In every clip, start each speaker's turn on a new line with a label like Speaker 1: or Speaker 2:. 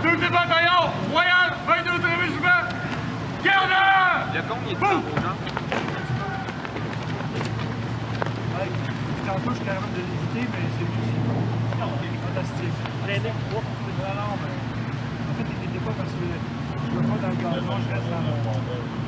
Speaker 1: 2e bataillon, Royal, 22e régiment, garde! Le con, il est tout en rouge, hein?
Speaker 2: Ouais, tantôt, je suis capable de l'éviter, mais c'est lui aussi. Fantastique. L'aider, non, mais en fait, il n'était pas parce que je ne veux pas dans le gazon, je reste dans le...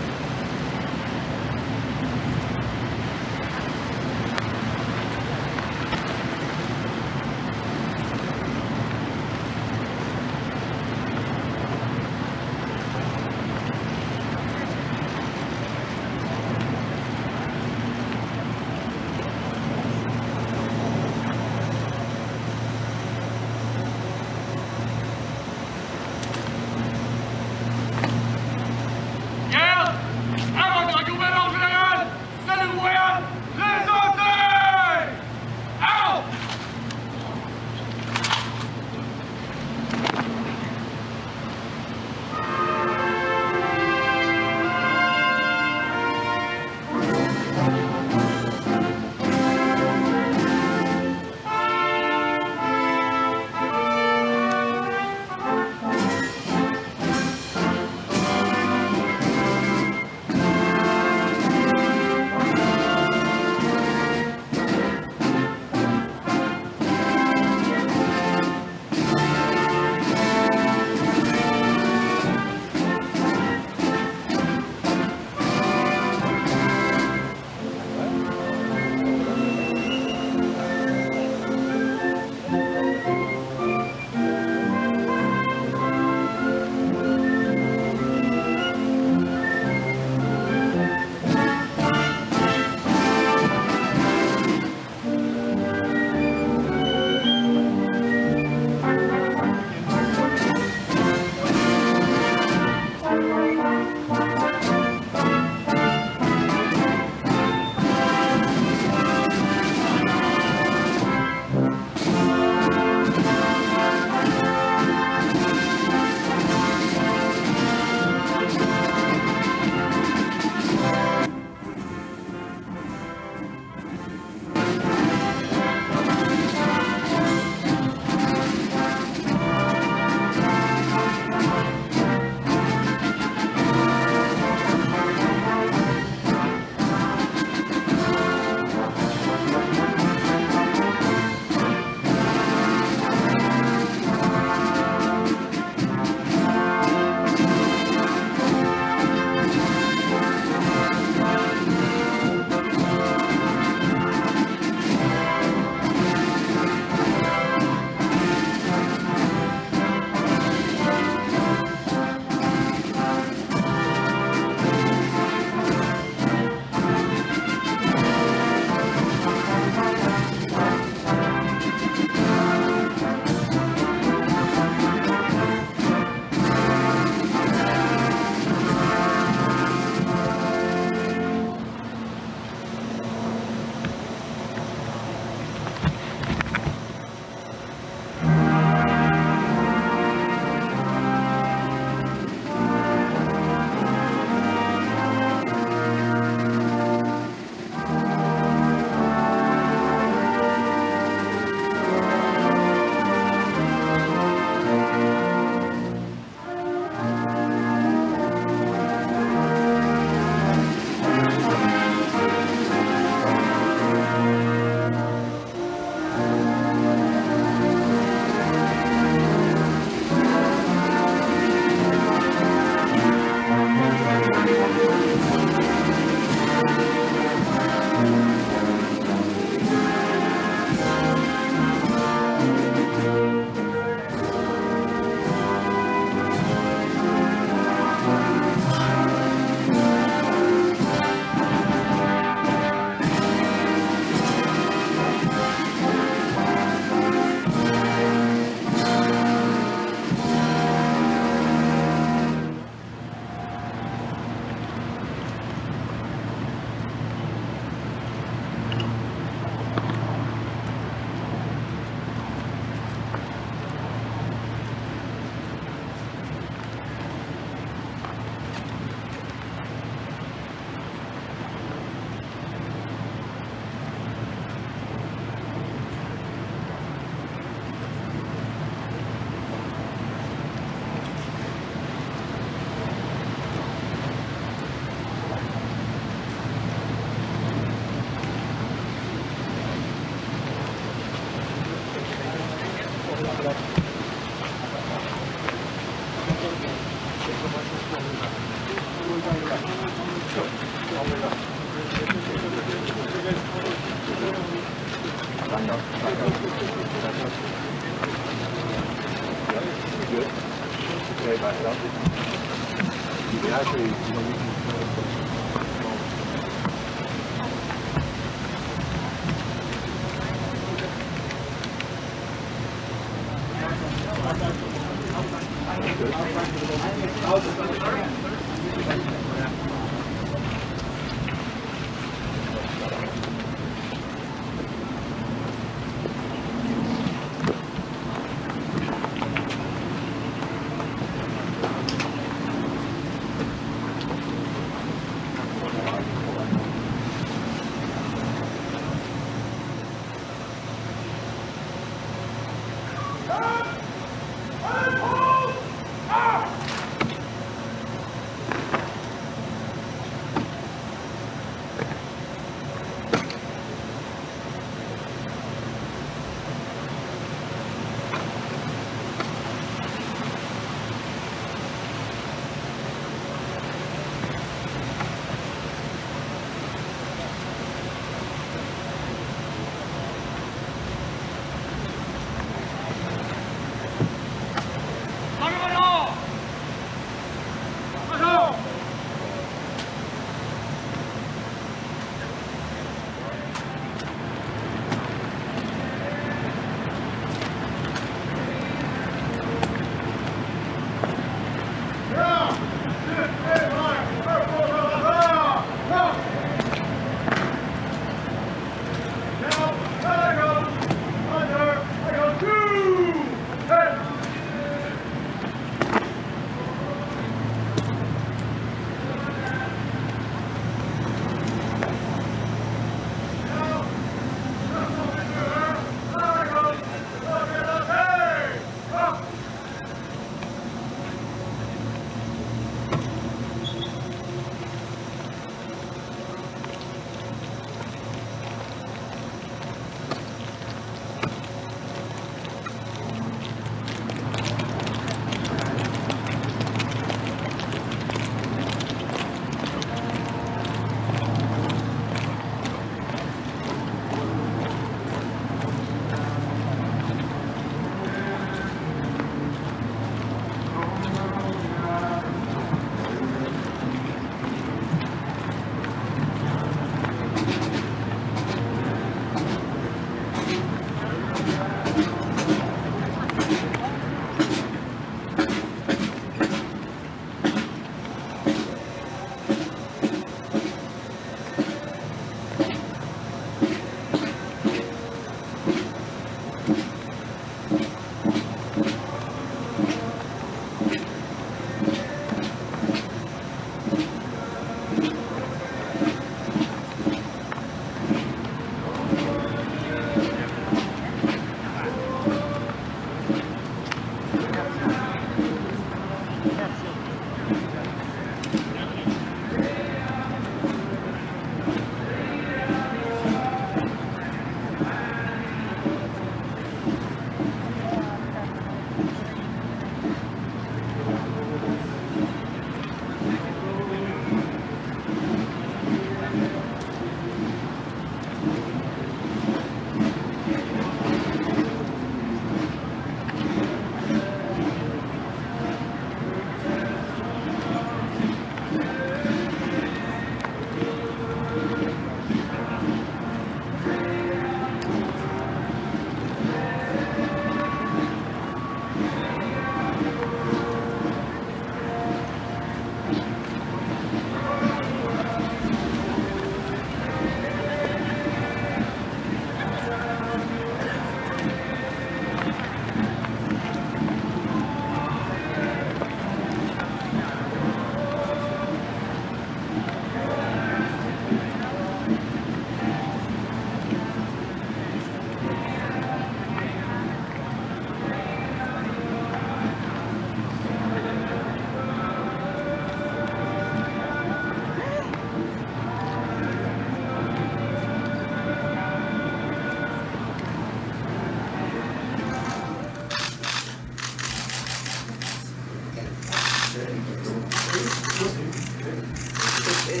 Speaker 3: When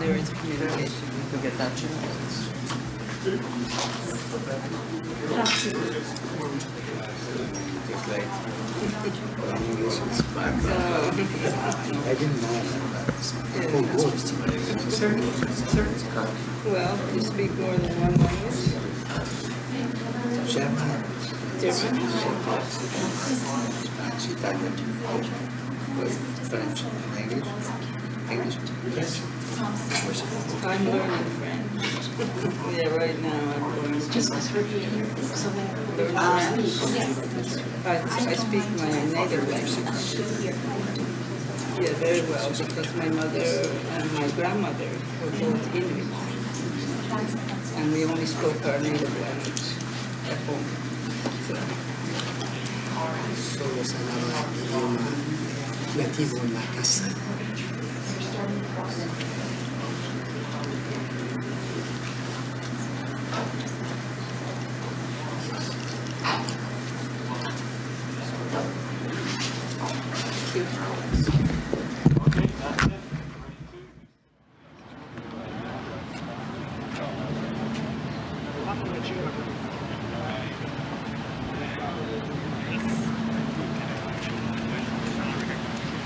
Speaker 3: there is communication.
Speaker 4: You'll get that too.
Speaker 5: I didn't know that.
Speaker 3: Well, you speak more than one language?
Speaker 5: German,
Speaker 3: German?
Speaker 5: Spanish, Italian, French, English, French.
Speaker 3: I'm learning French. Yeah, right now I'm learning French. I speak my native language. Yeah, very well, because my mother and my grandmother were both English. And we only spoke our native language at home.
Speaker 5: Solo se hablaba idioma nativo en la casa.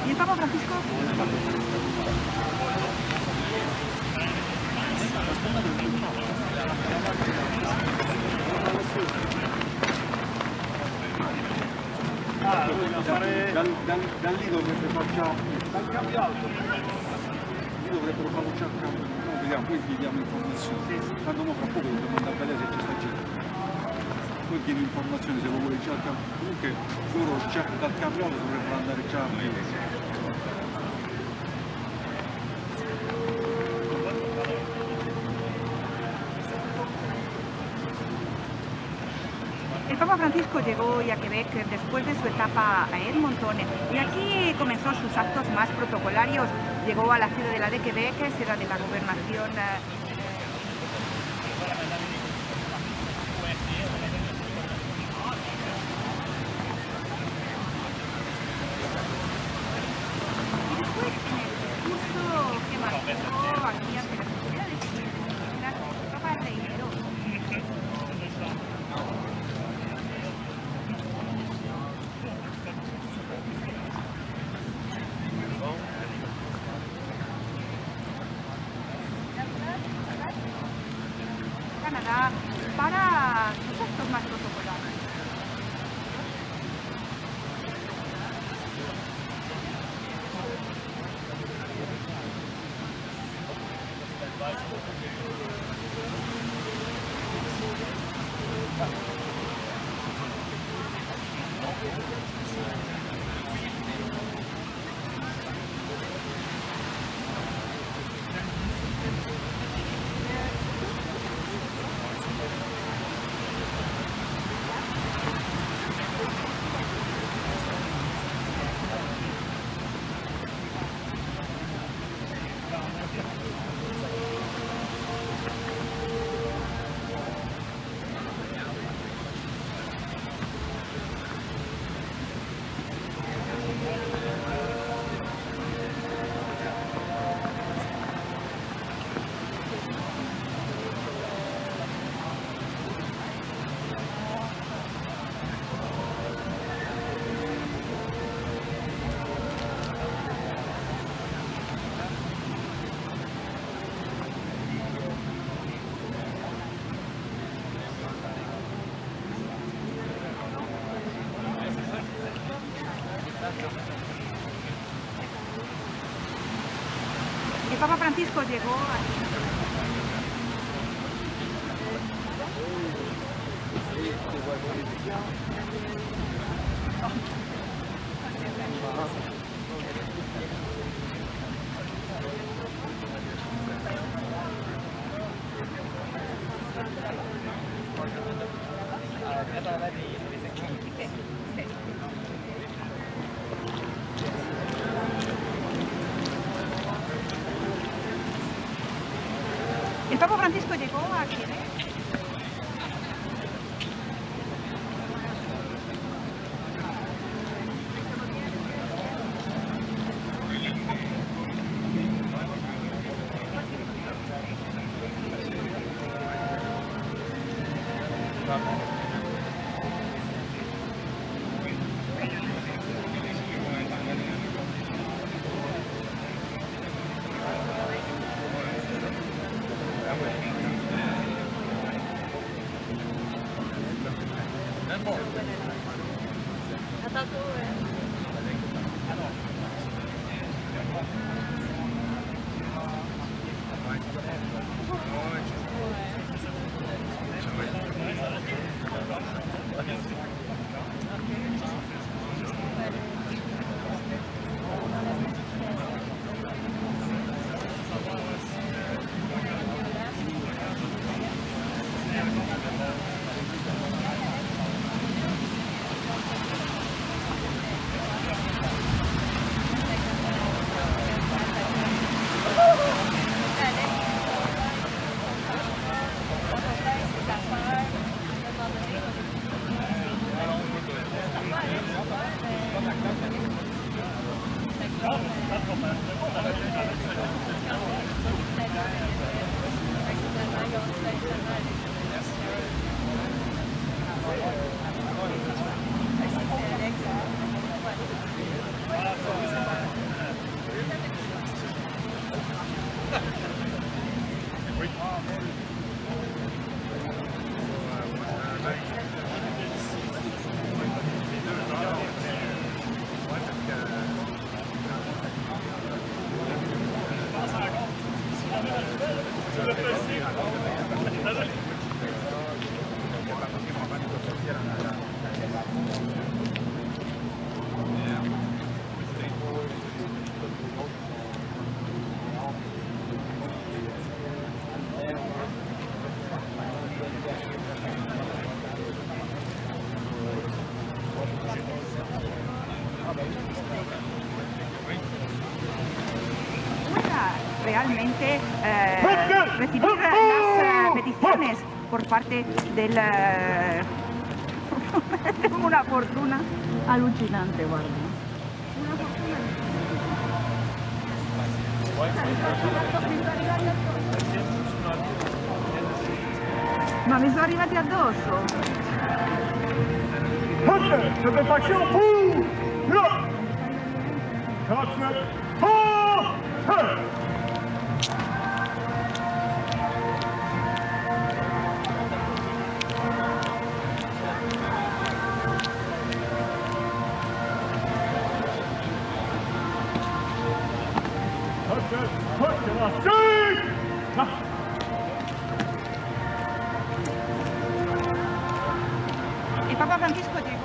Speaker 6: ¿Y el Papa Francisco?
Speaker 2: Da lì dovrebbe facciamo, dal cambio alto, lì dovrebbero fare un cambio, no, vediamo, poi gli diamo informazioni, tanto mo fra poco dobbiamo andare a vedere se c'è sta gente, poi chiedi informazioni se lo vuole già al cambio, comunque loro già dal cambio alto dovrebbero andare già a vedere.
Speaker 6: El Papa Francisco llegó hoy a Quebec después de su etapa a Edmonton y aquí comenzó sus actos más protocolarios. Llegó a la ciudadela de Quebec, sede de la gobernación. Y después en el discurso que marcó aquí ante las autoridades, el Papa reiteró. Canadá para sus actos más protocolares. El Papa Francisco llegó a... El Papa Francisco llegó a Quebec. realmente recibir las peticiones por parte del... Tengo una fortuna alucinante, guarda. Una fortuna alucinante. Ma mi sono arrivati addosso. El Papa Francisco llegó.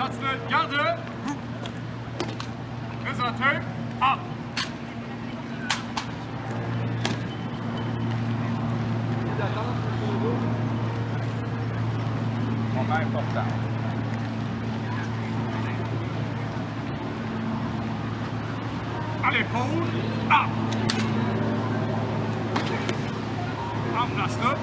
Speaker 1: Garde, garde. Présenté. Up. Moment important. À l'épaule. Up. En place là.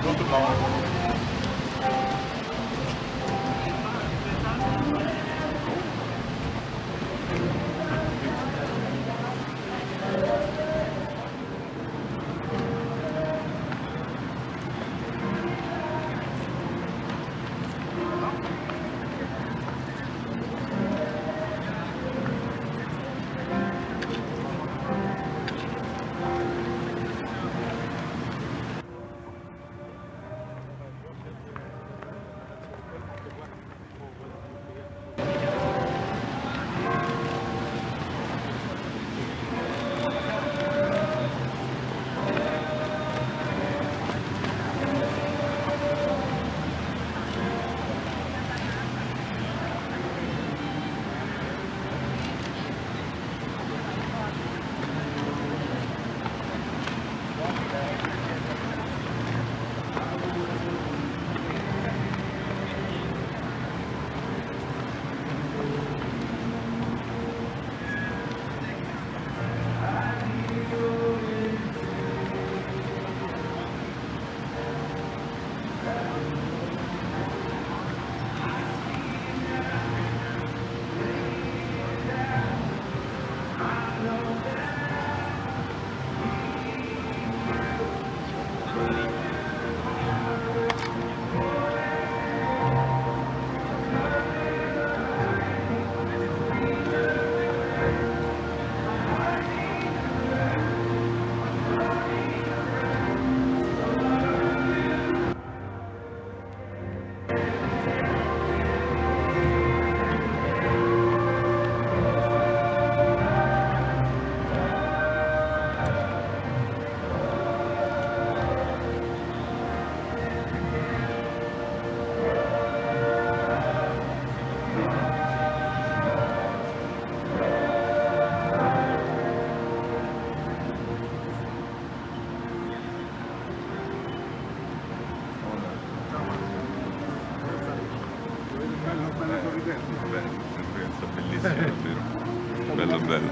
Speaker 1: Bonjour tout le monde. Bellissimo, bello bello.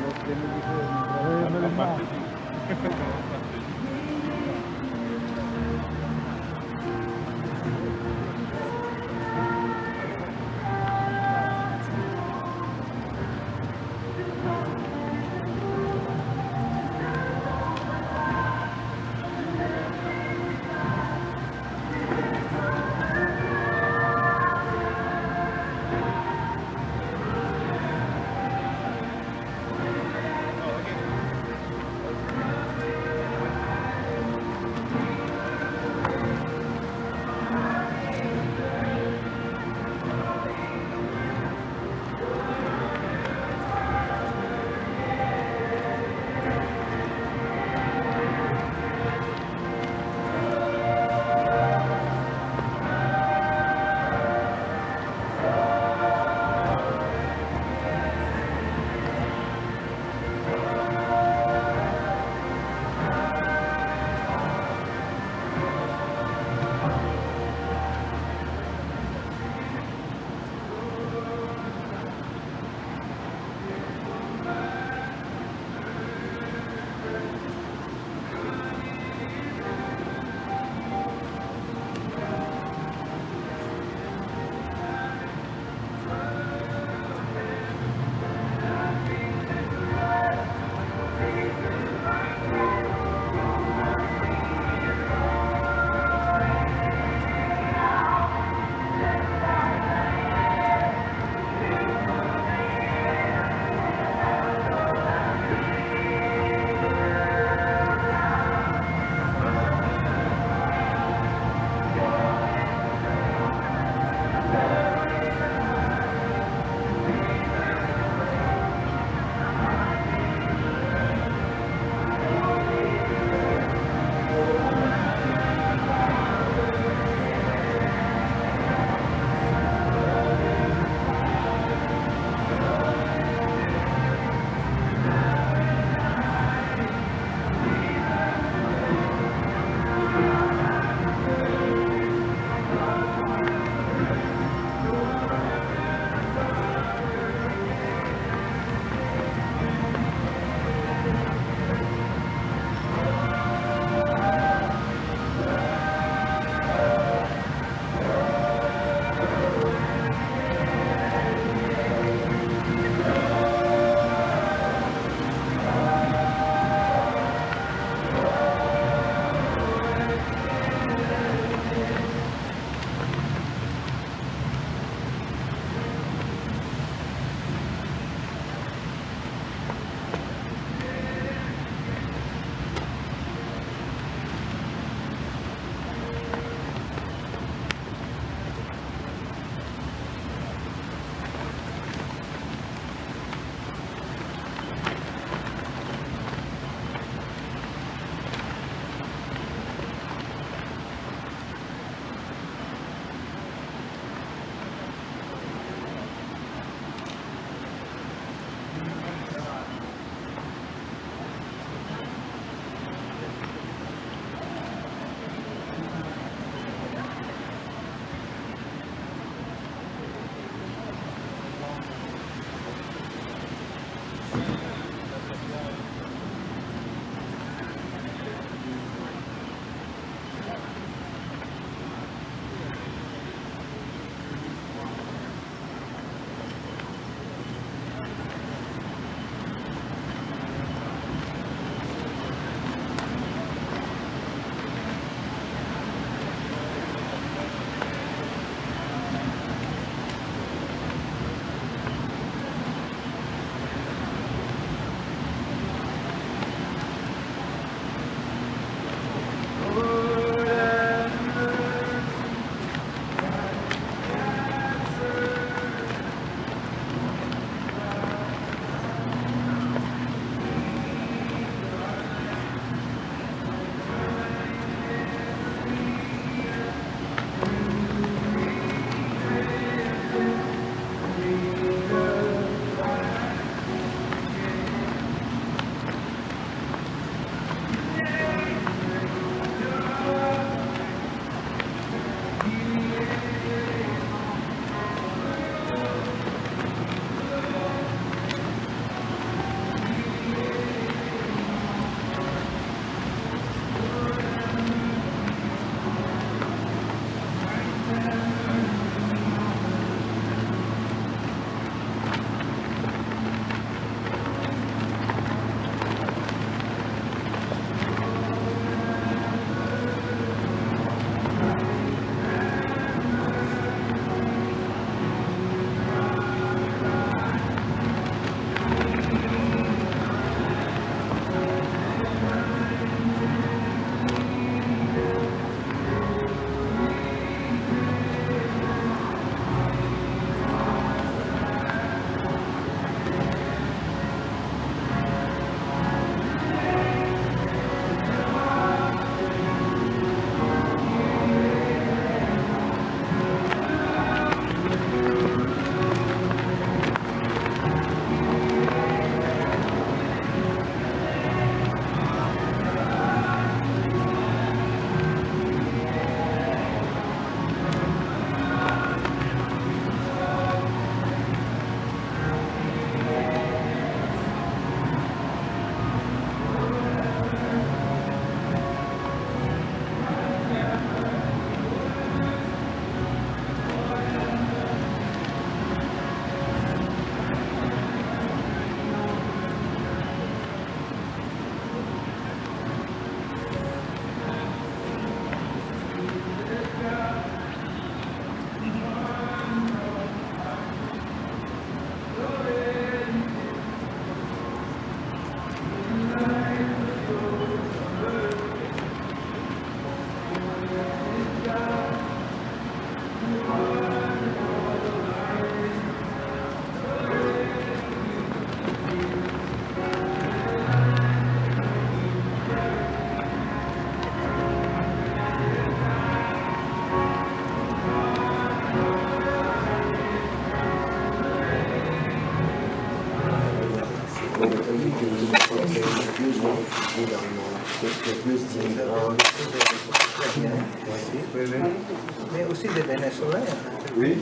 Speaker 4: Mais aussi des Vénézuéliens.
Speaker 7: Oui.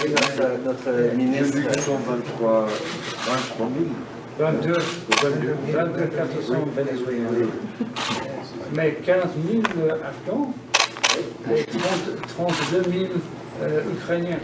Speaker 4: Et notre ministre.
Speaker 7: 23 000.
Speaker 2: 22 400 Vénézuéliens. Mais 15 000 Afghans et 32 000 Ukrainiens.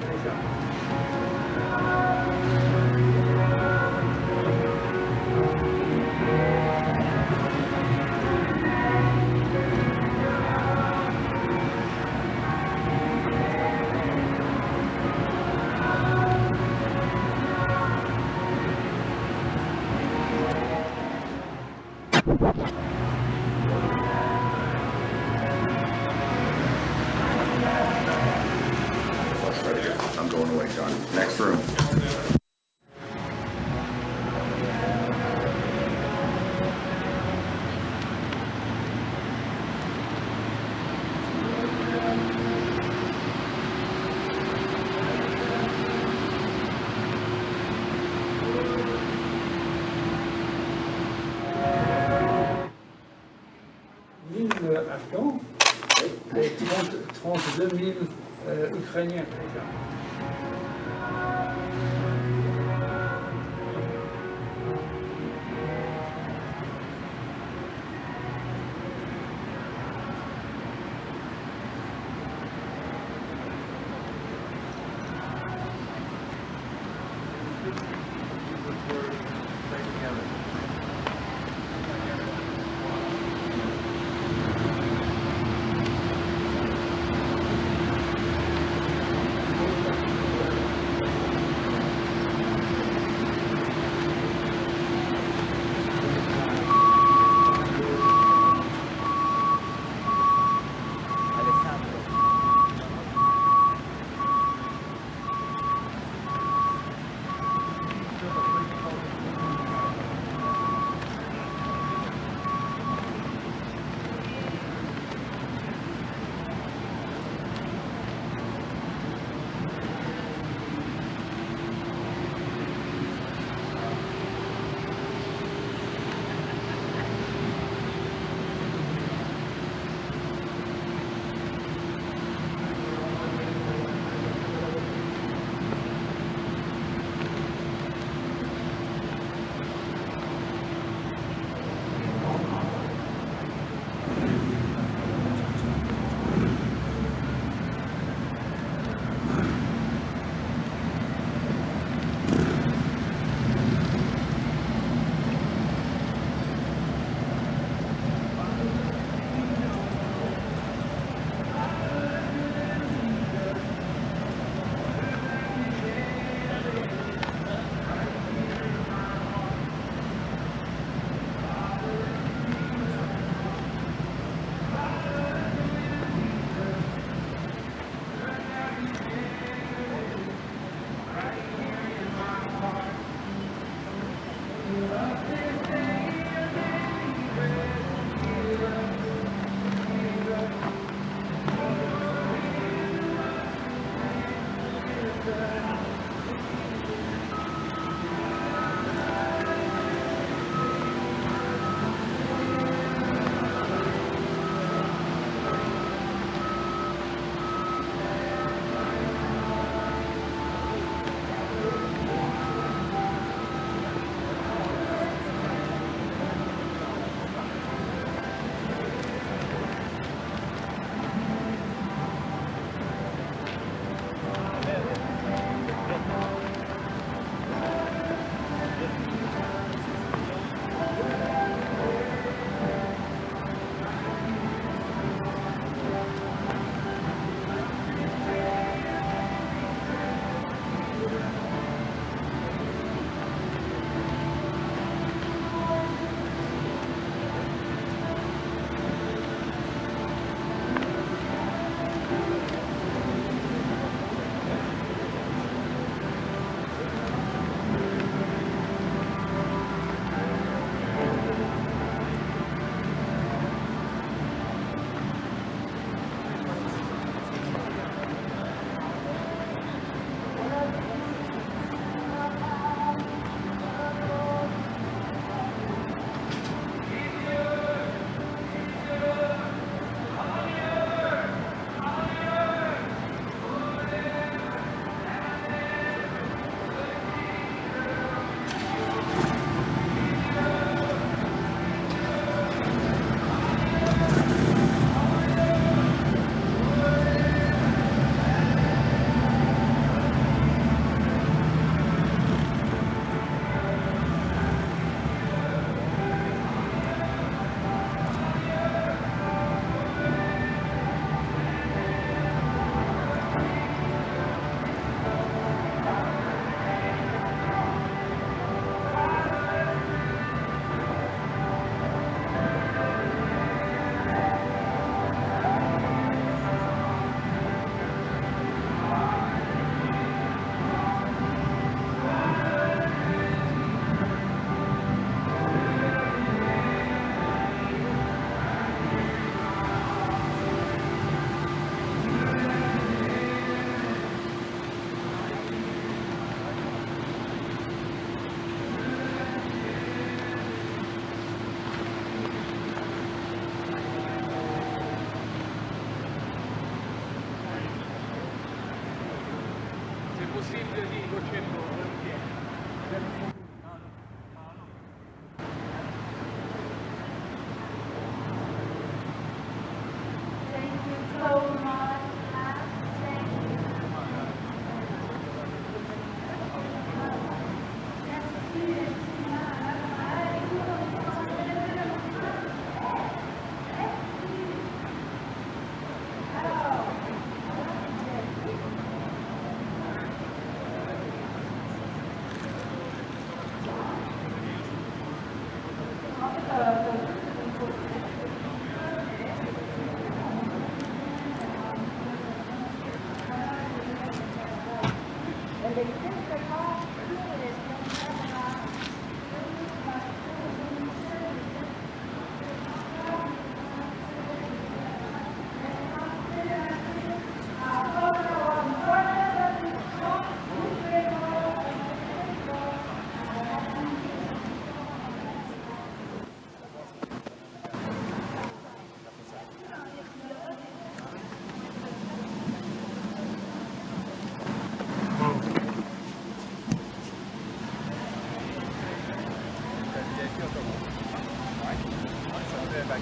Speaker 8: I'm going away, John. Next room.
Speaker 2: Afghans et 32 000 Ukrainiens.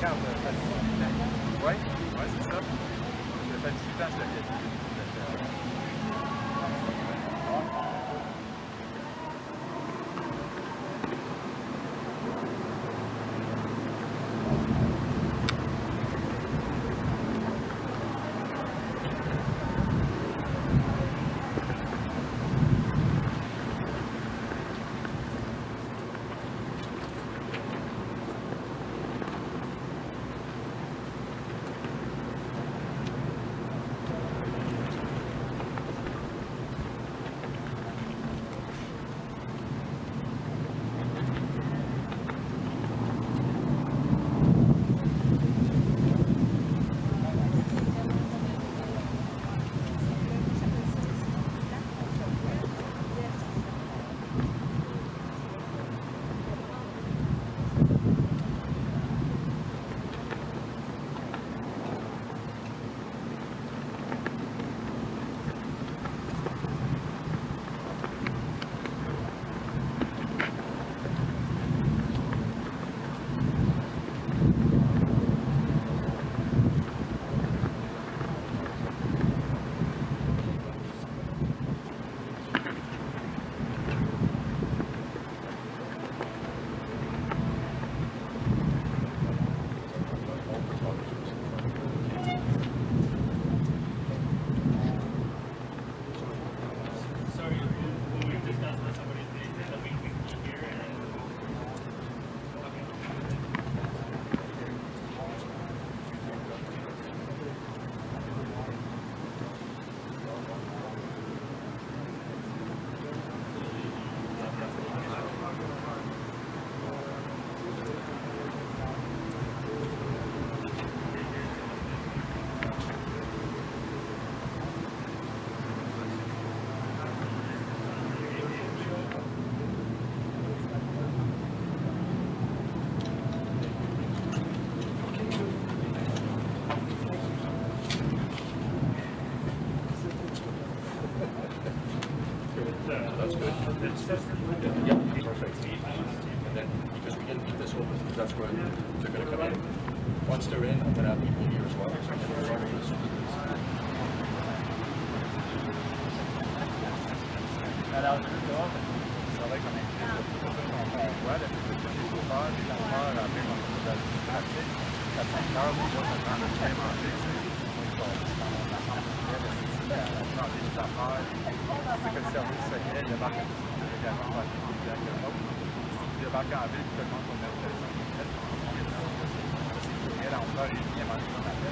Speaker 2: carte de facilitant. Oui, c'est ça. Le facilitant, je l'avais dit.
Speaker 9: That's good. Yeah, perfect. And then, because we didn't need this open, that's when they're going to come in. Once they're in, I'm going to have people here as well.
Speaker 2: Alors, ça va comme un on voit, le chauffeur, les chauffeurs, après, on a de pratique, à 5 heures, on va s'attendre à bien manger, dans la chambre de la chambre des affaires, c'est que le service secret débarque également par les gens qui débarquent en ville, tout le monde qu'on a fait, c'est on va réunir à manger dans la ville.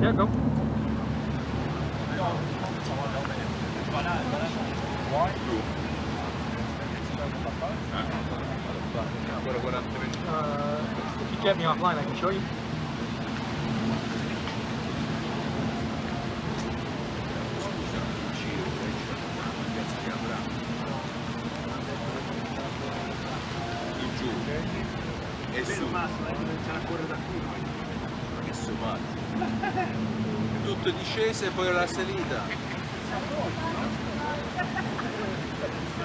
Speaker 1: Yeah, go. If you kept me offline, I can show you.
Speaker 9: E su che sumate tutto discese e poi la salita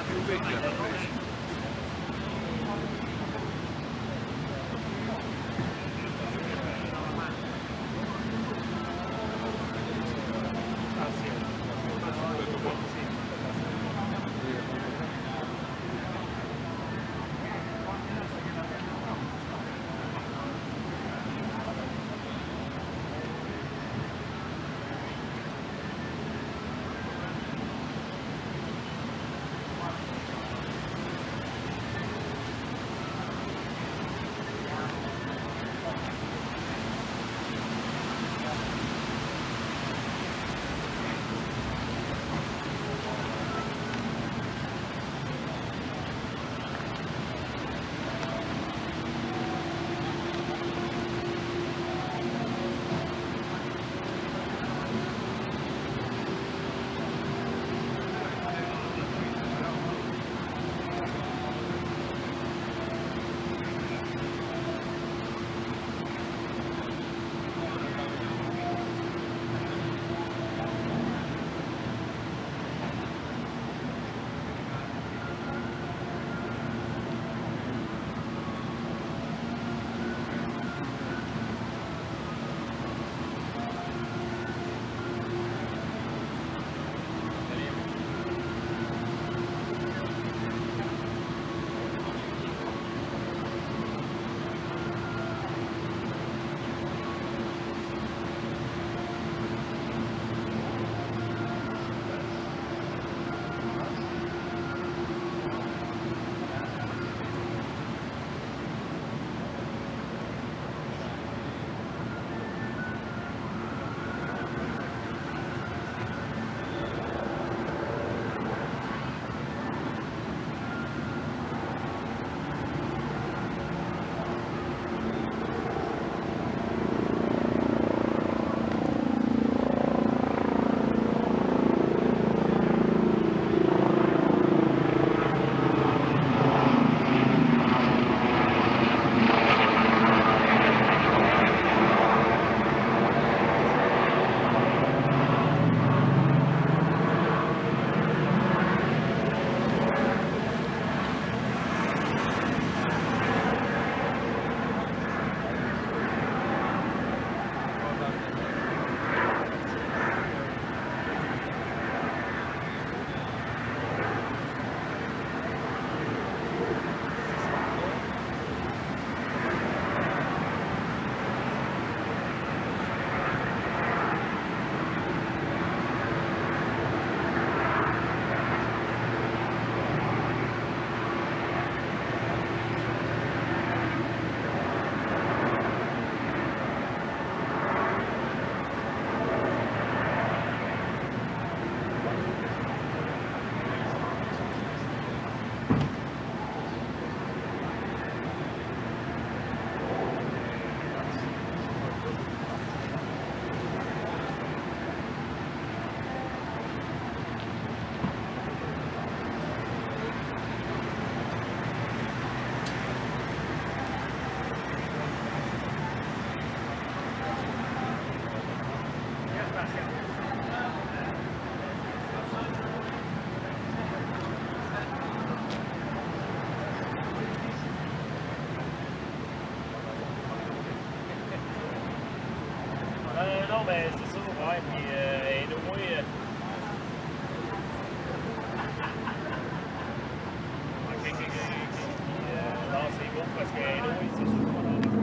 Speaker 9: più vecchia hanno preso
Speaker 2: ben c'est ça, ouais, puis anyway, non, c'est bon parce que anyway, c'est sûr qu'on en a.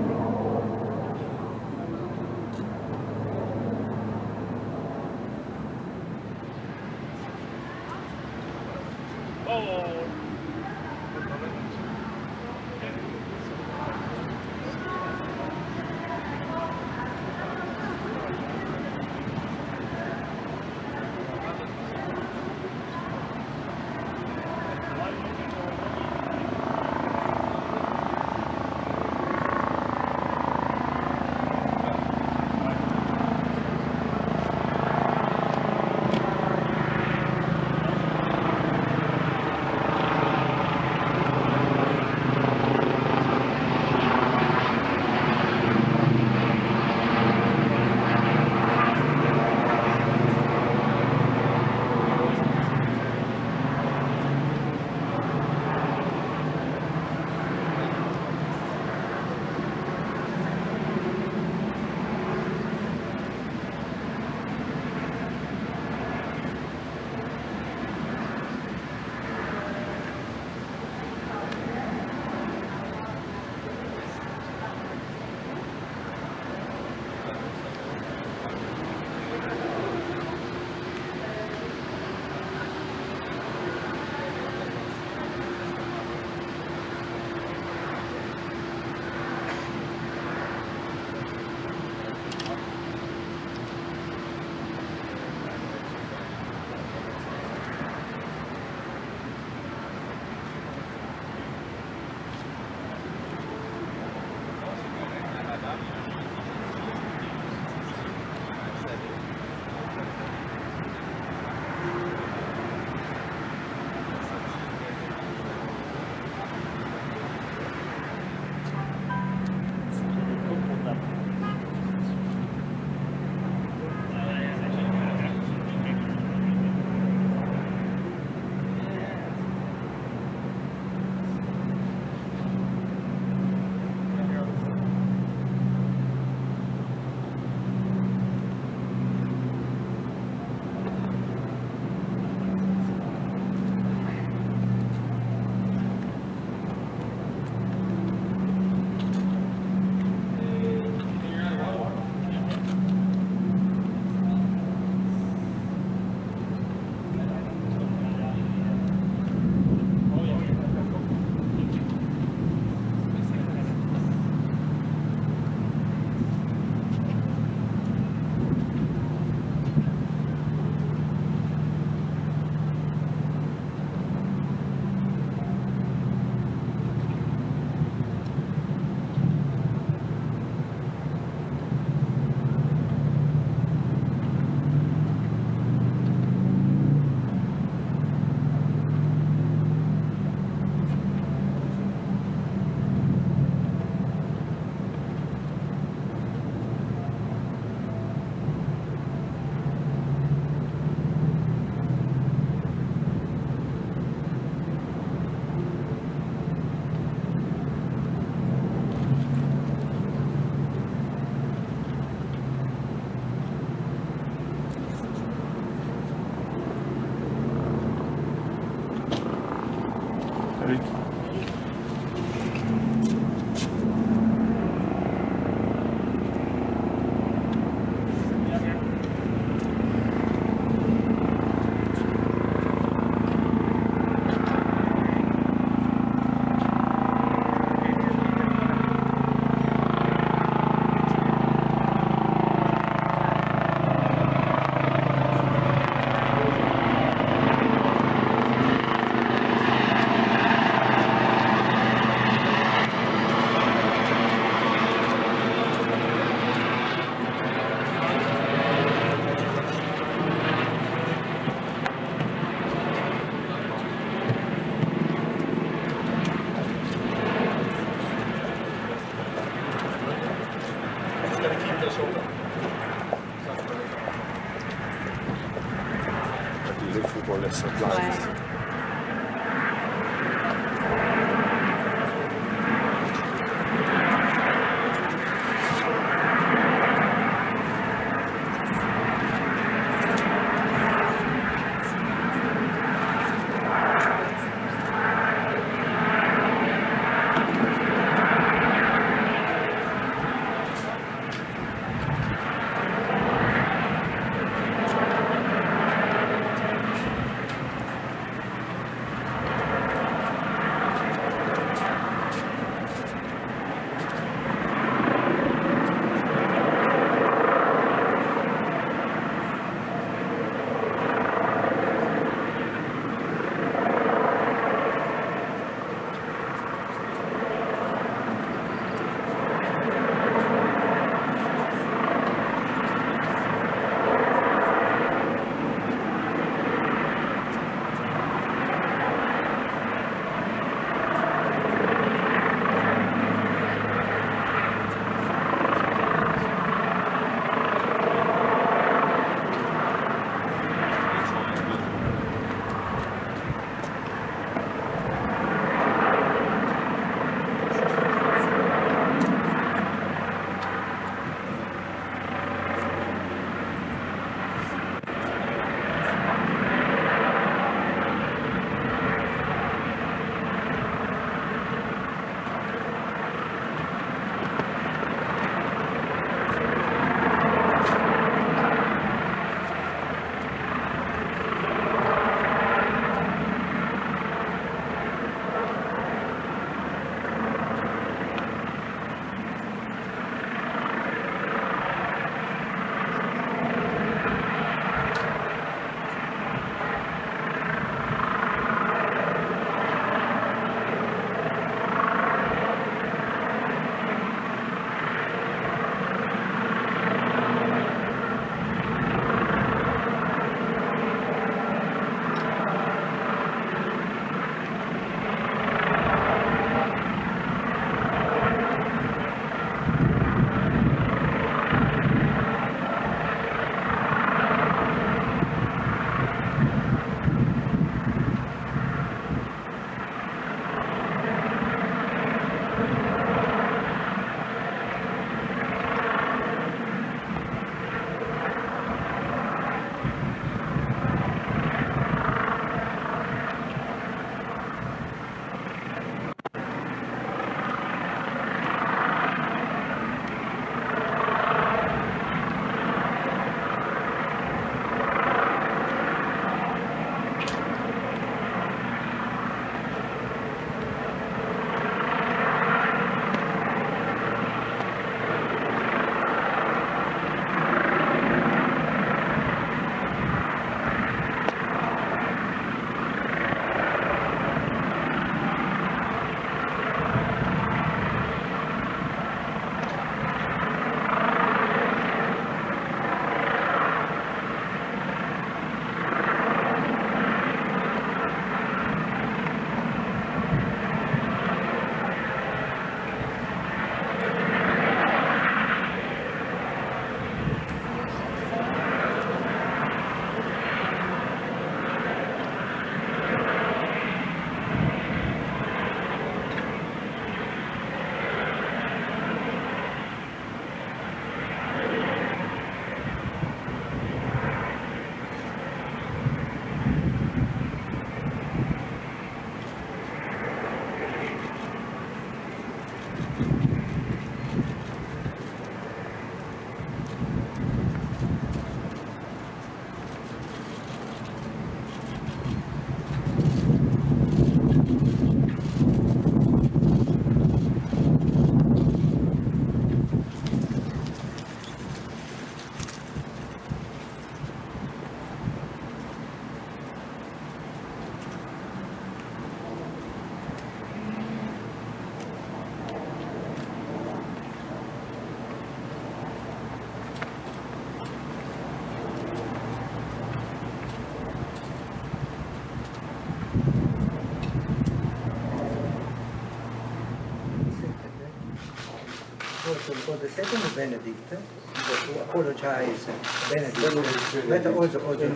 Speaker 4: for the second Benedict, to apologize Benedict, but also for the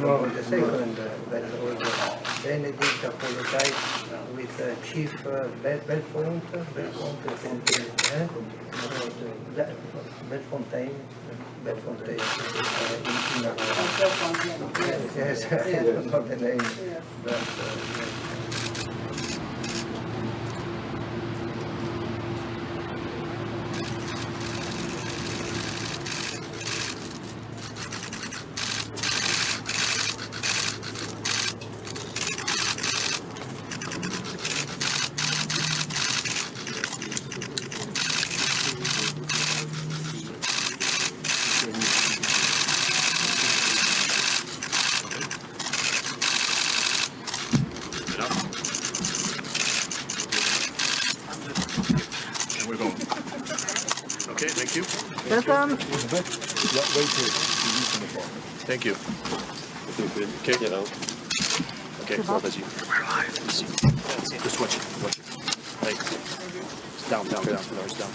Speaker 4: second, but also Benedict apologized with Chief Bellefontaine, yes, I don't know the name, but
Speaker 9: And we're going. Okay, thank you.
Speaker 6: Welcome.
Speaker 9: Thank you. Okay. Okay, well, vas-y. Ici. Just watch it. Watch it. Hey. It's down. No, it's down.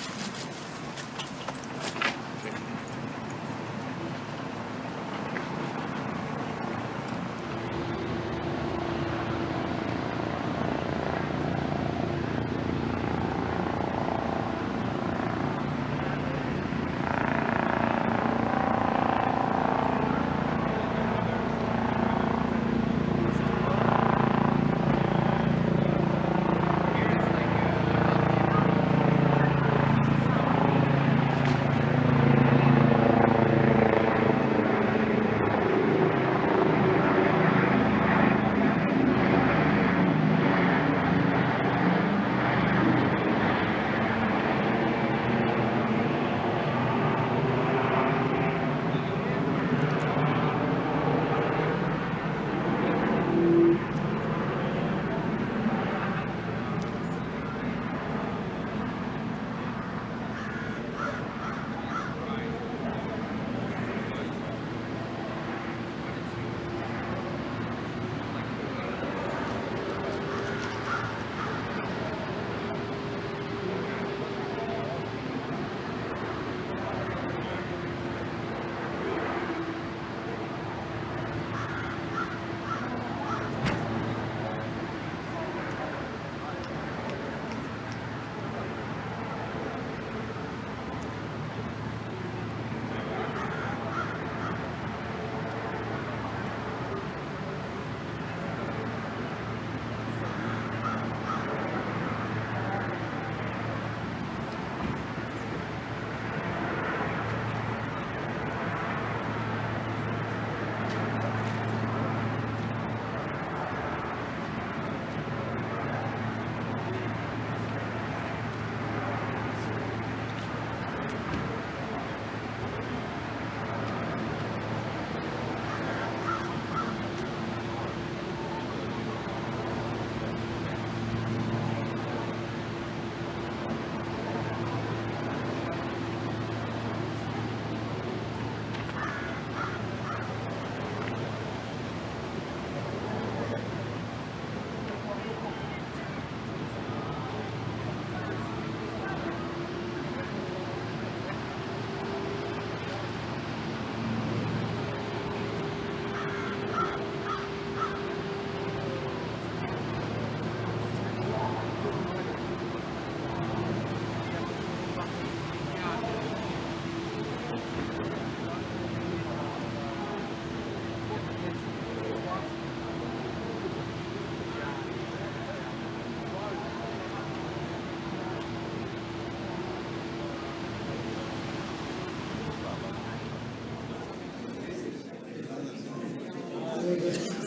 Speaker 9: Okay.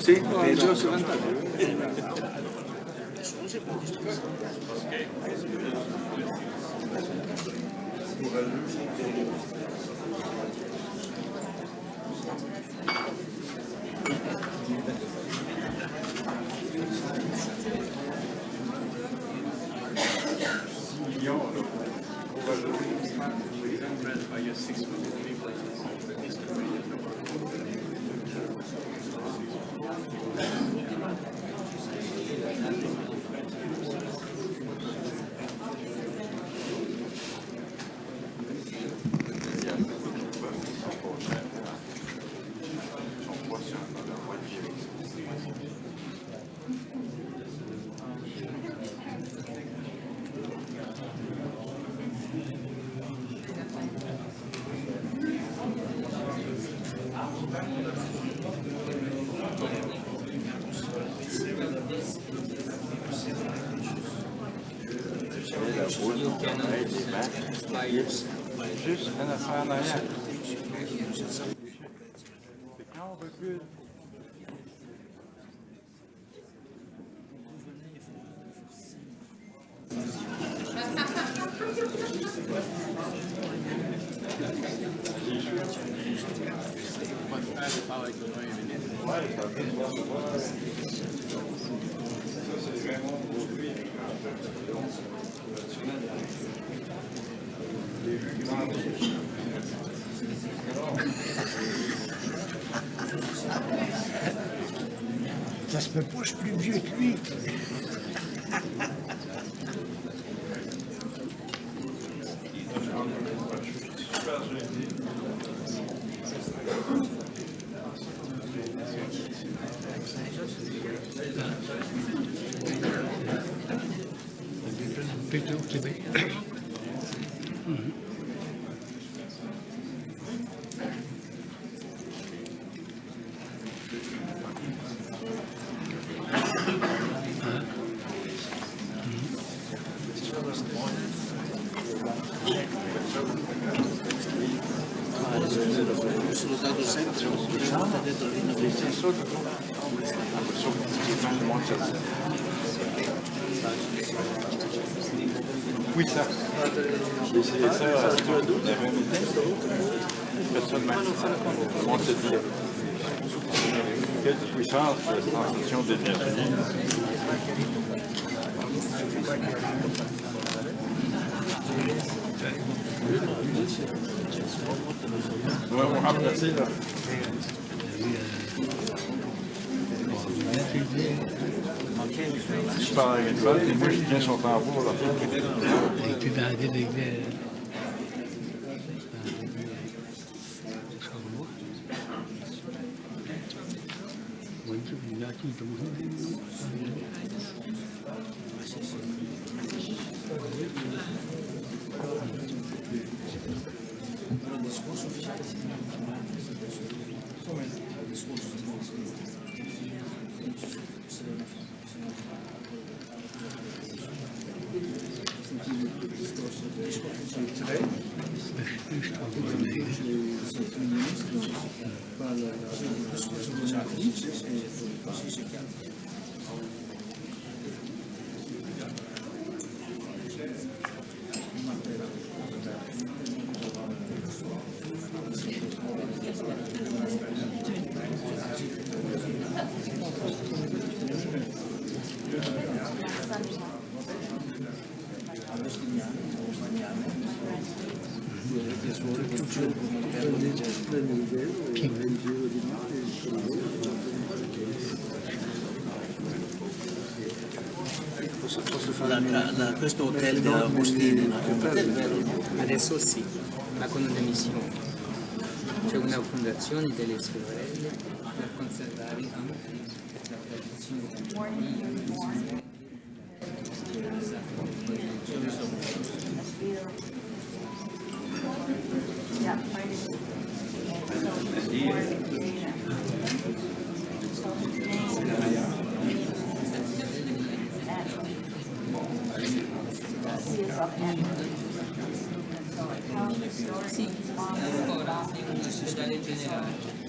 Speaker 7: Sì, io sono andato.
Speaker 9: I guess 6 months.
Speaker 1: Juste une affaire en arrière. Quand on recule.
Speaker 5: Ça se peut pas, je suis plus vieux que lui. Plutôt au Québec.
Speaker 1: Oui, ça. J'ai essayé ça. Il y avait un meeting. Personne m'a dit. On s'est dit. Quelle puissance de transmission d'énergie. Ouais, on va remplacer là. Je parle avec une balle et moi je tiens son tambour là.
Speaker 5: Et tu dans des questo hotel della Agostini, adesso sì, ma con un'emissione. C'è una fondazione delle sorelle per conservare anche la tradizione.
Speaker 3: Sì, ancora in ospedale generale.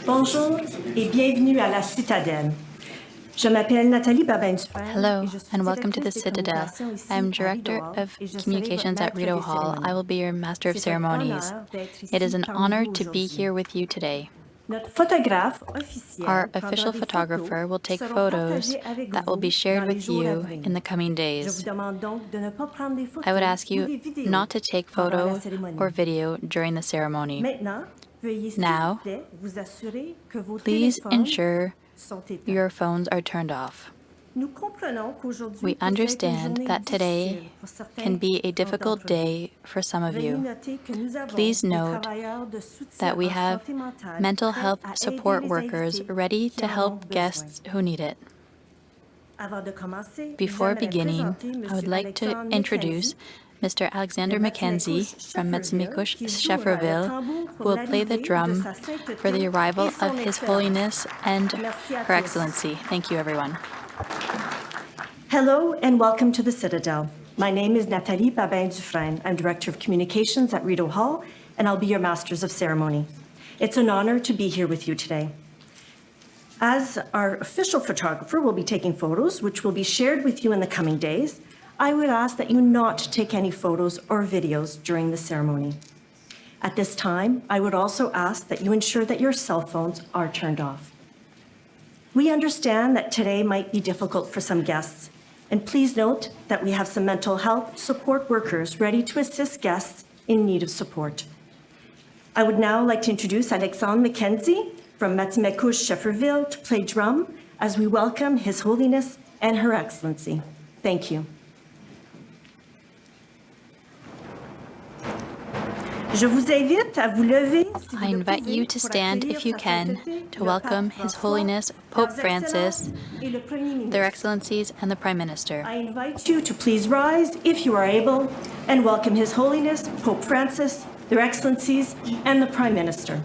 Speaker 10: Bonjour et bienvenue à la Citadelle. Je m'appelle Nathalie Babin-Dufresne.
Speaker 11: Hello, and welcome to the Citadel. I am Director of Communications at Rideau Hall. I will be your Master of Ceremonies. It is an honor to be here with you today. Our official photographer will take photos that will be shared with you in the coming days. I would ask you not to take photo or video during the ceremony. Now, please ensure your phones are turned off. We understand that today can be a difficult day for some of you. Please note that we have mental health support workers ready to help guests who need it. Before beginning, I would like to introduce Mr. Alexander Mackenzie from Metzimekush-Schefferville, who will play the drum for the arrival of His Holiness and Her Excellency. Thank you, everyone.
Speaker 10: Hello and welcome to the Citadel. My name is Nathalie Babin-Dufresne. I'm Director of Communications at Rideau Hall, and I'll be your Masters of Ceremony. It's an honor to be here with you today. As our official photographer will be taking photos, which will be shared with you in the coming days, I would ask that you not take any photos or videos during the ceremony. At this time, I would also ask that you ensure that your cell phones are turned off. We understand that today might be difficult for some guests, and please note that we have some mental health support workers ready to assist guests in need of support. I would now like to introduce Alexandre Mackenzie from Metzimekush-Schefferville to play drum as we welcome His Holiness and Her Excellency. Thank you.
Speaker 11: I invite you to stand, if you can, to welcome His Holiness Pope Francis, Their Excellencies, and the Prime Minister.
Speaker 10: I invite you to please rise, if you are able, and welcome His Holiness Pope Francis, Their Excellencies, and the Prime Minister.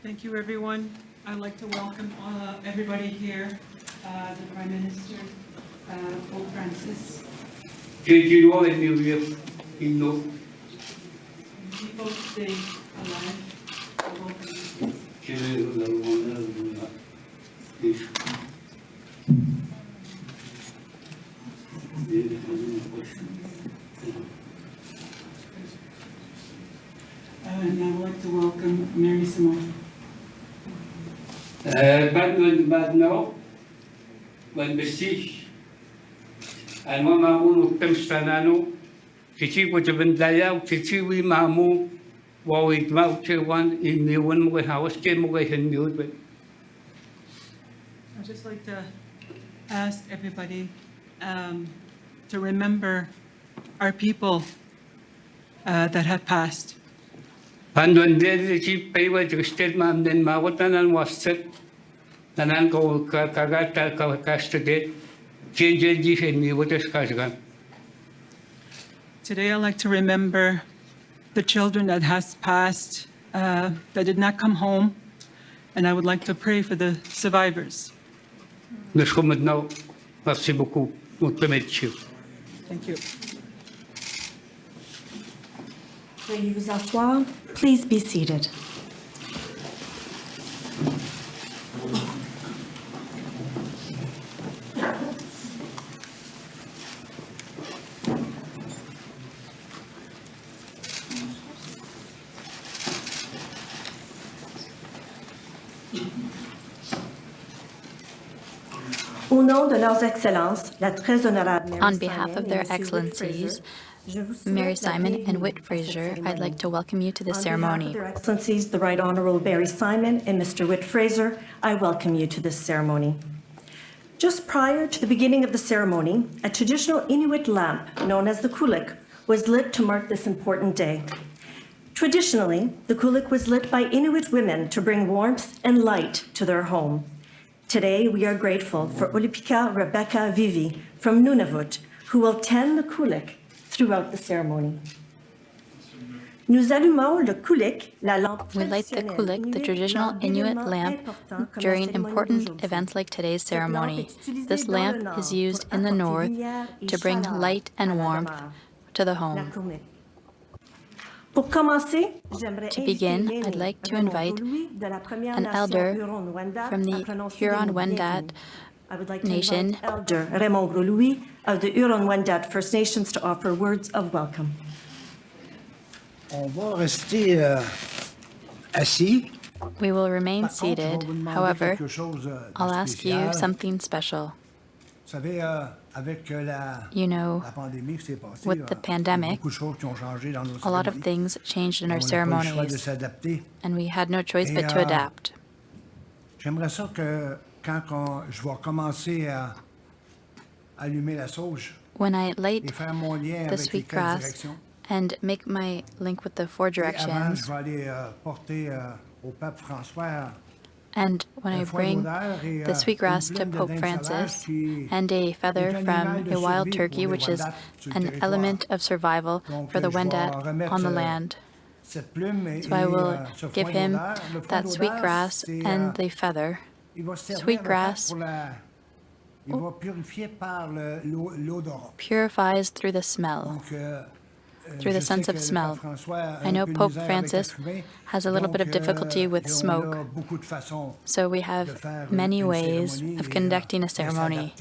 Speaker 12: Thank you, everyone. I'd like to welcome everybody here, the Prime Minister, Pope Francis. People stay alive. And I would like to welcome Mary Simone. I'd just like to ask everybody to remember our people that have passed. Today, I'd like to remember the children that has passed, that did not come home, and I would like to pray for the survivors.
Speaker 1: Merci beaucoup.
Speaker 12: Thank you.
Speaker 10: Veuillez vous asseoir. Please be seated. Au nom de leurs excellences, la très honorable Mary
Speaker 11: On behalf
Speaker 10: Simon
Speaker 11: of
Speaker 10: et
Speaker 11: their
Speaker 10: Monsieur
Speaker 11: excellencies,
Speaker 10: je vous souhaite
Speaker 11: Mary
Speaker 10: la
Speaker 11: Simon and
Speaker 10: bienvenue
Speaker 11: Whit
Speaker 10: à cette
Speaker 11: Fraser, I'd
Speaker 10: cérémonie.
Speaker 11: like to welcome you to this
Speaker 10: On behalf
Speaker 11: ceremony.
Speaker 10: of their excellencies, the Right Honorable Mary Simon and Mr. Whit Fraser, I welcome you to this ceremony. Just prior to the beginning of the ceremony, a traditional Inuit lamp known as the kulik was lit to mark this important day. Traditionally, the kulik was lit by Inuit women to bring warmth and light to their home. Today, we are grateful for Olipika Rebecca Vivi from Nunavut, who will tend the kulik throughout the ceremony. Nous allumons le kulik, la lampe
Speaker 11: We light the
Speaker 10: traditionnelle
Speaker 11: kulik, the
Speaker 10: inuit,
Speaker 11: traditional
Speaker 10: lors
Speaker 11: Inuit
Speaker 10: d'événements
Speaker 11: lamp,
Speaker 10: importants comme la
Speaker 11: during
Speaker 10: cérémonie
Speaker 11: important
Speaker 10: d'aujourd'hui.
Speaker 11: events like today's
Speaker 10: Cette lampe
Speaker 11: ceremony.
Speaker 10: est utilisée
Speaker 11: This
Speaker 10: dans le
Speaker 11: lamp
Speaker 10: nord
Speaker 11: is used
Speaker 10: pour
Speaker 11: in the
Speaker 10: apporter
Speaker 11: north
Speaker 10: lumière et
Speaker 11: to bring
Speaker 10: chaleur
Speaker 11: light
Speaker 10: à
Speaker 11: and
Speaker 10: la
Speaker 11: warmth
Speaker 10: demeure.
Speaker 11: to the
Speaker 10: La
Speaker 11: home.
Speaker 10: Cournette. Pour commencer, j'aimerais
Speaker 11: To
Speaker 10: inviter
Speaker 11: begin,
Speaker 10: l'aîné
Speaker 11: I'd like to
Speaker 10: Raymond
Speaker 11: invite
Speaker 10: Louis de la Première
Speaker 11: an
Speaker 10: Nation
Speaker 11: elder
Speaker 10: Huron-Wendat
Speaker 11: from
Speaker 10: à
Speaker 11: the
Speaker 10: prononcer les mots
Speaker 11: Huron-Wendat
Speaker 10: bienvenue. I would like to
Speaker 11: Nation.
Speaker 10: invite Elder Raymond Louis of the Huron-Wendat First Nations to offer words of welcome.
Speaker 13: On va rester assis.
Speaker 11: We will remain
Speaker 13: Par contre, je vais
Speaker 11: seated.
Speaker 13: vous demander
Speaker 11: However,
Speaker 13: quelque chose de
Speaker 11: I'll ask you
Speaker 13: spécial.
Speaker 11: something special.
Speaker 13: Vous savez, avec la pandémie qui s'est passée,
Speaker 11: with the
Speaker 13: il y a
Speaker 11: pandemic,
Speaker 13: beaucoup de choses qui ont changé dans nos
Speaker 11: a lot of
Speaker 13: cérémonies.
Speaker 11: things changed in our
Speaker 13: On n'a pas eu le choix de
Speaker 11: ceremonies,
Speaker 13: s'adapter.
Speaker 11: and we had no choice but
Speaker 13: Et,
Speaker 11: to adapt.
Speaker 13: J'aimerais ça que quand je vais commencer à allumer la sauge
Speaker 11: When I light
Speaker 13: et faire mon lien
Speaker 11: the
Speaker 13: avec les
Speaker 11: sweet
Speaker 13: 4
Speaker 11: grass
Speaker 13: directions.
Speaker 11: and make my link with the four
Speaker 13: Et avant,
Speaker 11: directions,
Speaker 13: je vais aller porter au pape François
Speaker 11: and when I
Speaker 13: un foie
Speaker 11: bring
Speaker 13: d'odeur et,
Speaker 11: the sweet grass
Speaker 13: une
Speaker 11: to
Speaker 13: plume de
Speaker 11: Pope
Speaker 13: dinde
Speaker 11: Francis
Speaker 13: sauvage qui
Speaker 11: and a feather
Speaker 13: est un
Speaker 11: from
Speaker 13: animal de
Speaker 11: a wild
Speaker 13: survie
Speaker 11: turkey,
Speaker 13: pour les
Speaker 11: which is
Speaker 13: Wendat sur le
Speaker 11: an
Speaker 13: territoire.
Speaker 11: element of survival
Speaker 13: Donc,
Speaker 11: for the
Speaker 13: je vais
Speaker 11: Wendat
Speaker 13: remettre,
Speaker 11: on the land.
Speaker 13: cette plume et,
Speaker 11: So I will
Speaker 13: ce
Speaker 11: give
Speaker 13: foie
Speaker 11: him
Speaker 13: d'odeur. Le foie
Speaker 11: that sweet
Speaker 13: d'odeur,
Speaker 11: grass
Speaker 13: c'est,
Speaker 11: and the feather.
Speaker 13: il va servir
Speaker 11: Sweet
Speaker 13: le pape
Speaker 11: grass
Speaker 13: pour il va purifier par l'odorat.
Speaker 11: purifies through the smell,
Speaker 13: Donc,
Speaker 11: through the sense of smell. I know Pope Francis has a little bit of difficulty with smoke, so we have many ways of conducting a ceremony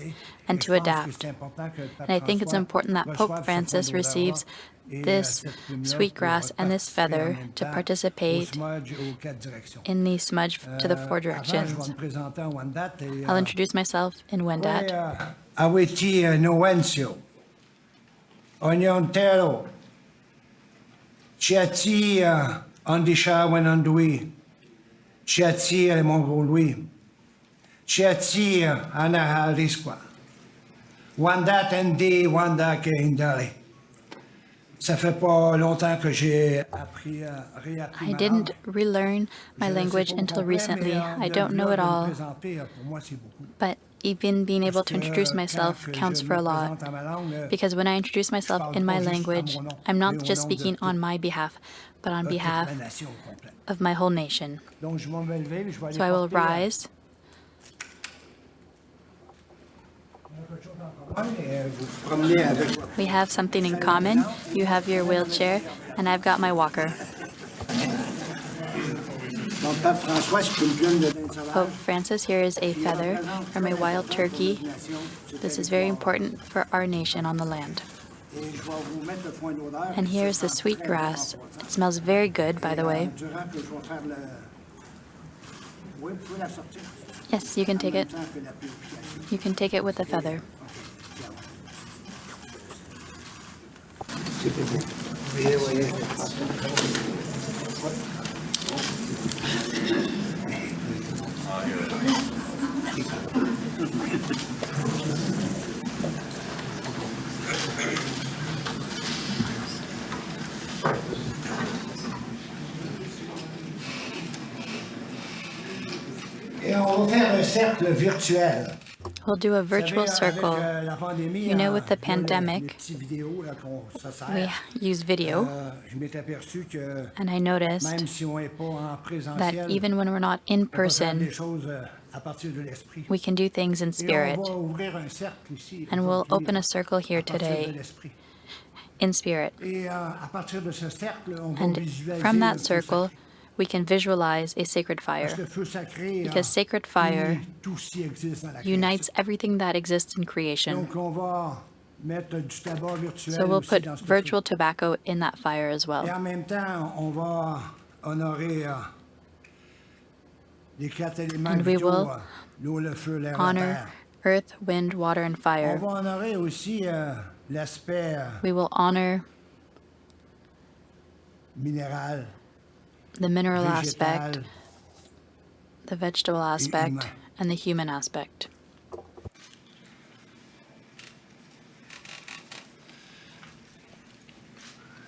Speaker 11: and to adapt. And I think it's important that Pope Francis receives this sweet grass and this feather to participate in the smudge to the four directions. I'll introduce myself in Wendat.
Speaker 13: Aweti Nowencio, Onyontero, Chiati Andisha Wenandui, Chiati Mongolui, Chiati Anahalisqua, Wanda Tendi, Wanda Keindali. Ça fait pas longtemps que j'ai appris, réappris
Speaker 11: I
Speaker 13: ma
Speaker 11: didn't
Speaker 13: langue.
Speaker 11: relearn my
Speaker 13: Je ne sais
Speaker 11: language
Speaker 13: pas au
Speaker 11: until
Speaker 13: complet,
Speaker 11: recently.
Speaker 13: mais
Speaker 11: I
Speaker 13: de
Speaker 11: don't know
Speaker 13: là
Speaker 11: it
Speaker 13: de me
Speaker 11: all,
Speaker 13: présenter, pour moi, c'est beaucoup.
Speaker 11: but even being able to
Speaker 13: Parce
Speaker 11: introduce
Speaker 13: que
Speaker 11: myself
Speaker 13: quand
Speaker 11: counts
Speaker 13: je
Speaker 11: for a
Speaker 13: me
Speaker 11: lot.
Speaker 13: présente à ma langue,
Speaker 11: Because when I introduce
Speaker 13: je
Speaker 11: myself
Speaker 13: parle
Speaker 11: in
Speaker 13: pas
Speaker 11: my
Speaker 13: juste à
Speaker 11: language,
Speaker 13: mon nom,
Speaker 11: I'm
Speaker 13: mais
Speaker 11: not
Speaker 13: au
Speaker 11: just
Speaker 13: nom de
Speaker 11: speaking on my behalf, but on
Speaker 13: toute
Speaker 11: behalf
Speaker 13: la nation au complet.
Speaker 11: of my whole nation.
Speaker 13: Donc, je vais me lever, je vais aller
Speaker 11: So I will
Speaker 13: porter,
Speaker 11: rise.
Speaker 13: vous promener avec
Speaker 11: We have something in common. You have your wheelchair, and I've got my walker.
Speaker 13: mon pape François, c'est une plume de dinde sauvage.
Speaker 11: Pope Francis, here is a feather from a wild turkey. This is very important for our nation on the land.
Speaker 13: Et je vais vous mettre le foin d'odeur.
Speaker 11: And here's the sweet grass. It smells very good, by the way.
Speaker 13: Durant que je vais faire le... Oui, vous pouvez la sortir.
Speaker 11: Yes, you can take it.
Speaker 13: Tant que la purification.
Speaker 11: You can take it with a feather.
Speaker 4: Voyez, voyez.
Speaker 13: Et on va faire un cercle virtuel.
Speaker 11: We'll do a
Speaker 13: Vous savez,
Speaker 11: virtual circle.
Speaker 13: avec la pandémie,
Speaker 11: You know, with the
Speaker 13: les
Speaker 11: pandemic,
Speaker 13: petits vidéos là, qu'on ça sert,
Speaker 11: we use video,
Speaker 13: je m'étais aperçu que
Speaker 11: and I noticed
Speaker 13: même si on n'est pas en
Speaker 11: that
Speaker 13: présentiel,
Speaker 11: even when we're not in
Speaker 13: on peut faire des
Speaker 11: person,
Speaker 13: choses à partir de l'esprit.
Speaker 11: we can do things in
Speaker 13: Et
Speaker 11: spirit.
Speaker 13: on va ouvrir un cercle ici.
Speaker 11: And we'll
Speaker 13: aujourd'hui,
Speaker 11: open a circle here
Speaker 13: à partir de
Speaker 11: today
Speaker 13: l'esprit.
Speaker 11: in spirit.
Speaker 13: Et à partir de ce cercle, on va
Speaker 11: And
Speaker 13: visualiser
Speaker 11: from
Speaker 13: le
Speaker 11: that
Speaker 13: feu
Speaker 11: circle,
Speaker 13: sacré.
Speaker 11: we can visualize a sacred fire.
Speaker 13: Parce que le feu sacré,
Speaker 11: Because sacred fire
Speaker 13: unit tout ce qui existe dans la
Speaker 11: unites
Speaker 13: création.
Speaker 11: everything that exists in creation.
Speaker 13: Donc on va mettre du tabac virtuel
Speaker 11: So we'll
Speaker 13: aussi
Speaker 11: put
Speaker 13: dans ce
Speaker 11: virtual
Speaker 13: feu.
Speaker 11: tobacco in that fire as
Speaker 13: Et
Speaker 11: well.
Speaker 13: en même temps, on va honorer les 4 éléments
Speaker 11: And we
Speaker 13: vitaux,
Speaker 11: will
Speaker 13: l'eau, le feu, l'air, la
Speaker 11: Honor
Speaker 13: terre.
Speaker 11: earth, wind, water, and
Speaker 13: On
Speaker 11: fire.
Speaker 13: va honorer aussi l'aspect
Speaker 11: We will honor
Speaker 13: minéral,
Speaker 11: the mineral
Speaker 13: végétal,
Speaker 11: aspect, the vegetable aspect,
Speaker 13: humain.
Speaker 11: and the human aspect.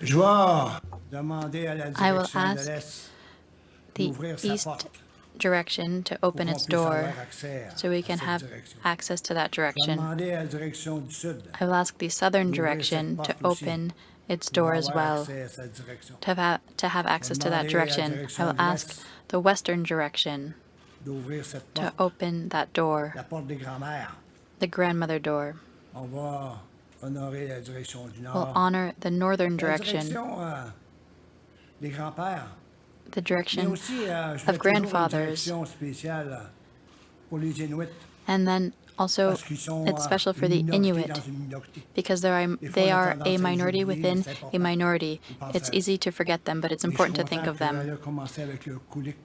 Speaker 13: Je vais demander à la
Speaker 11: I will
Speaker 13: direction de
Speaker 11: ask
Speaker 13: l'Est
Speaker 11: the
Speaker 13: d'ouvrir sa
Speaker 11: east
Speaker 13: porte
Speaker 11: direction to
Speaker 13: pour
Speaker 11: open
Speaker 13: qu'on
Speaker 11: its
Speaker 13: puisse avoir
Speaker 11: door
Speaker 13: accès
Speaker 11: so we
Speaker 13: à
Speaker 11: can
Speaker 13: cette
Speaker 11: have
Speaker 13: direction.
Speaker 11: access to that
Speaker 13: Je vais
Speaker 11: direction.
Speaker 13: demander à la direction du Sud
Speaker 11: I will ask the southern
Speaker 13: d'ouvrir cette
Speaker 11: direction to
Speaker 13: porte aussi
Speaker 11: open its
Speaker 13: pour
Speaker 11: door as
Speaker 13: avoir
Speaker 11: well.
Speaker 13: accès à cette direction.
Speaker 11: To have access to that
Speaker 13: demander à la
Speaker 11: direction, I
Speaker 13: direction
Speaker 11: will
Speaker 13: de
Speaker 11: ask
Speaker 13: l'Est
Speaker 11: the western direction
Speaker 13: d'ouvrir cette
Speaker 11: to
Speaker 13: porte,
Speaker 11: open that door,
Speaker 13: la porte des grands-mères.
Speaker 11: the grandmother door.
Speaker 13: On va honorer la direction du
Speaker 11: We'll
Speaker 13: Nord.
Speaker 11: honor the northern
Speaker 13: La
Speaker 11: direction,
Speaker 13: direction des grands-pères.
Speaker 11: the
Speaker 13: Mais
Speaker 11: direction
Speaker 13: aussi, je
Speaker 11: of
Speaker 13: fais toujours une
Speaker 11: grandfathers,
Speaker 13: direction spéciale pour les Inuits.
Speaker 11: and then also
Speaker 13: Parce qu'ils sont
Speaker 11: it's special for
Speaker 13: une
Speaker 11: the
Speaker 13: minorité
Speaker 11: Inuit
Speaker 13: dans une minorité.
Speaker 11: because they are a minority within a minority. It's easy to forget them, but it's important to think of them.
Speaker 13: Elle a commencé avec le kulik.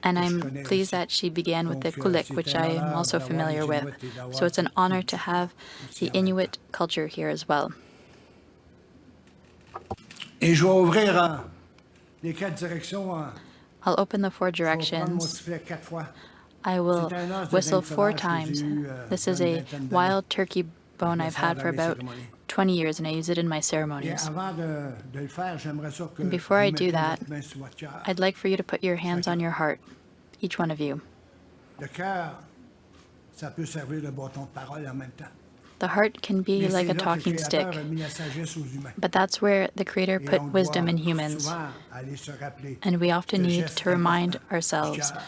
Speaker 11: And
Speaker 13: que je
Speaker 11: I'm
Speaker 13: connais
Speaker 11: pleased
Speaker 13: aussi.
Speaker 11: that she began with the
Speaker 13: Donc,
Speaker 11: kulik,
Speaker 13: c'est
Speaker 11: which
Speaker 13: un
Speaker 11: I am
Speaker 13: honneur
Speaker 11: also
Speaker 13: d'avoir
Speaker 11: familiar
Speaker 13: les
Speaker 11: with.
Speaker 13: Inuits et d'avoir
Speaker 11: So it's an
Speaker 13: cette
Speaker 11: honor to have
Speaker 13: aussi
Speaker 11: the
Speaker 13: en même
Speaker 11: Inuit culture here as well.
Speaker 13: Et je vais ouvrir les 4 directions.
Speaker 11: I'll open the 4
Speaker 13: Je vais prendre mon
Speaker 11: directions.
Speaker 13: sifflet 4 fois.
Speaker 11: I will
Speaker 13: C'est un os de
Speaker 11: whistle
Speaker 13: dinde
Speaker 11: 4
Speaker 13: sauvage que
Speaker 11: times.
Speaker 13: j'ai eu,
Speaker 11: This
Speaker 13: dans
Speaker 11: is
Speaker 13: une
Speaker 11: a
Speaker 13: vingtaine d'années.
Speaker 11: wild turkey bone
Speaker 13: Je le
Speaker 11: I've
Speaker 13: sers
Speaker 11: had
Speaker 13: dans
Speaker 11: for
Speaker 13: les
Speaker 11: about
Speaker 13: cérémonies.
Speaker 11: 20 years, and I use it in my
Speaker 13: Et
Speaker 11: ceremonies.
Speaker 13: avant de le faire, j'aimerais ça que
Speaker 11: And before I
Speaker 13: vous
Speaker 11: do
Speaker 13: mettiez
Speaker 11: that,
Speaker 13: votre main sur votre cœur.
Speaker 11: I'd like for you to put your hands on your heart, each one of you.
Speaker 13: Le cœur, ça peut servir de bâton de parole en même temps.
Speaker 11: The heart can be
Speaker 13: Mais
Speaker 11: like
Speaker 13: c'est
Speaker 11: a
Speaker 13: là que le
Speaker 11: talking stick,
Speaker 13: Créateur a mis la sagesse aux humains.
Speaker 11: but that's where the Creator
Speaker 13: Et
Speaker 11: put
Speaker 13: on
Speaker 11: wisdom in
Speaker 13: doit
Speaker 11: humans.
Speaker 13: souvent aller se rappeler
Speaker 11: And we often
Speaker 13: ce
Speaker 11: need
Speaker 13: geste
Speaker 11: to remind
Speaker 13: important du
Speaker 11: ourselves
Speaker 13: cœur,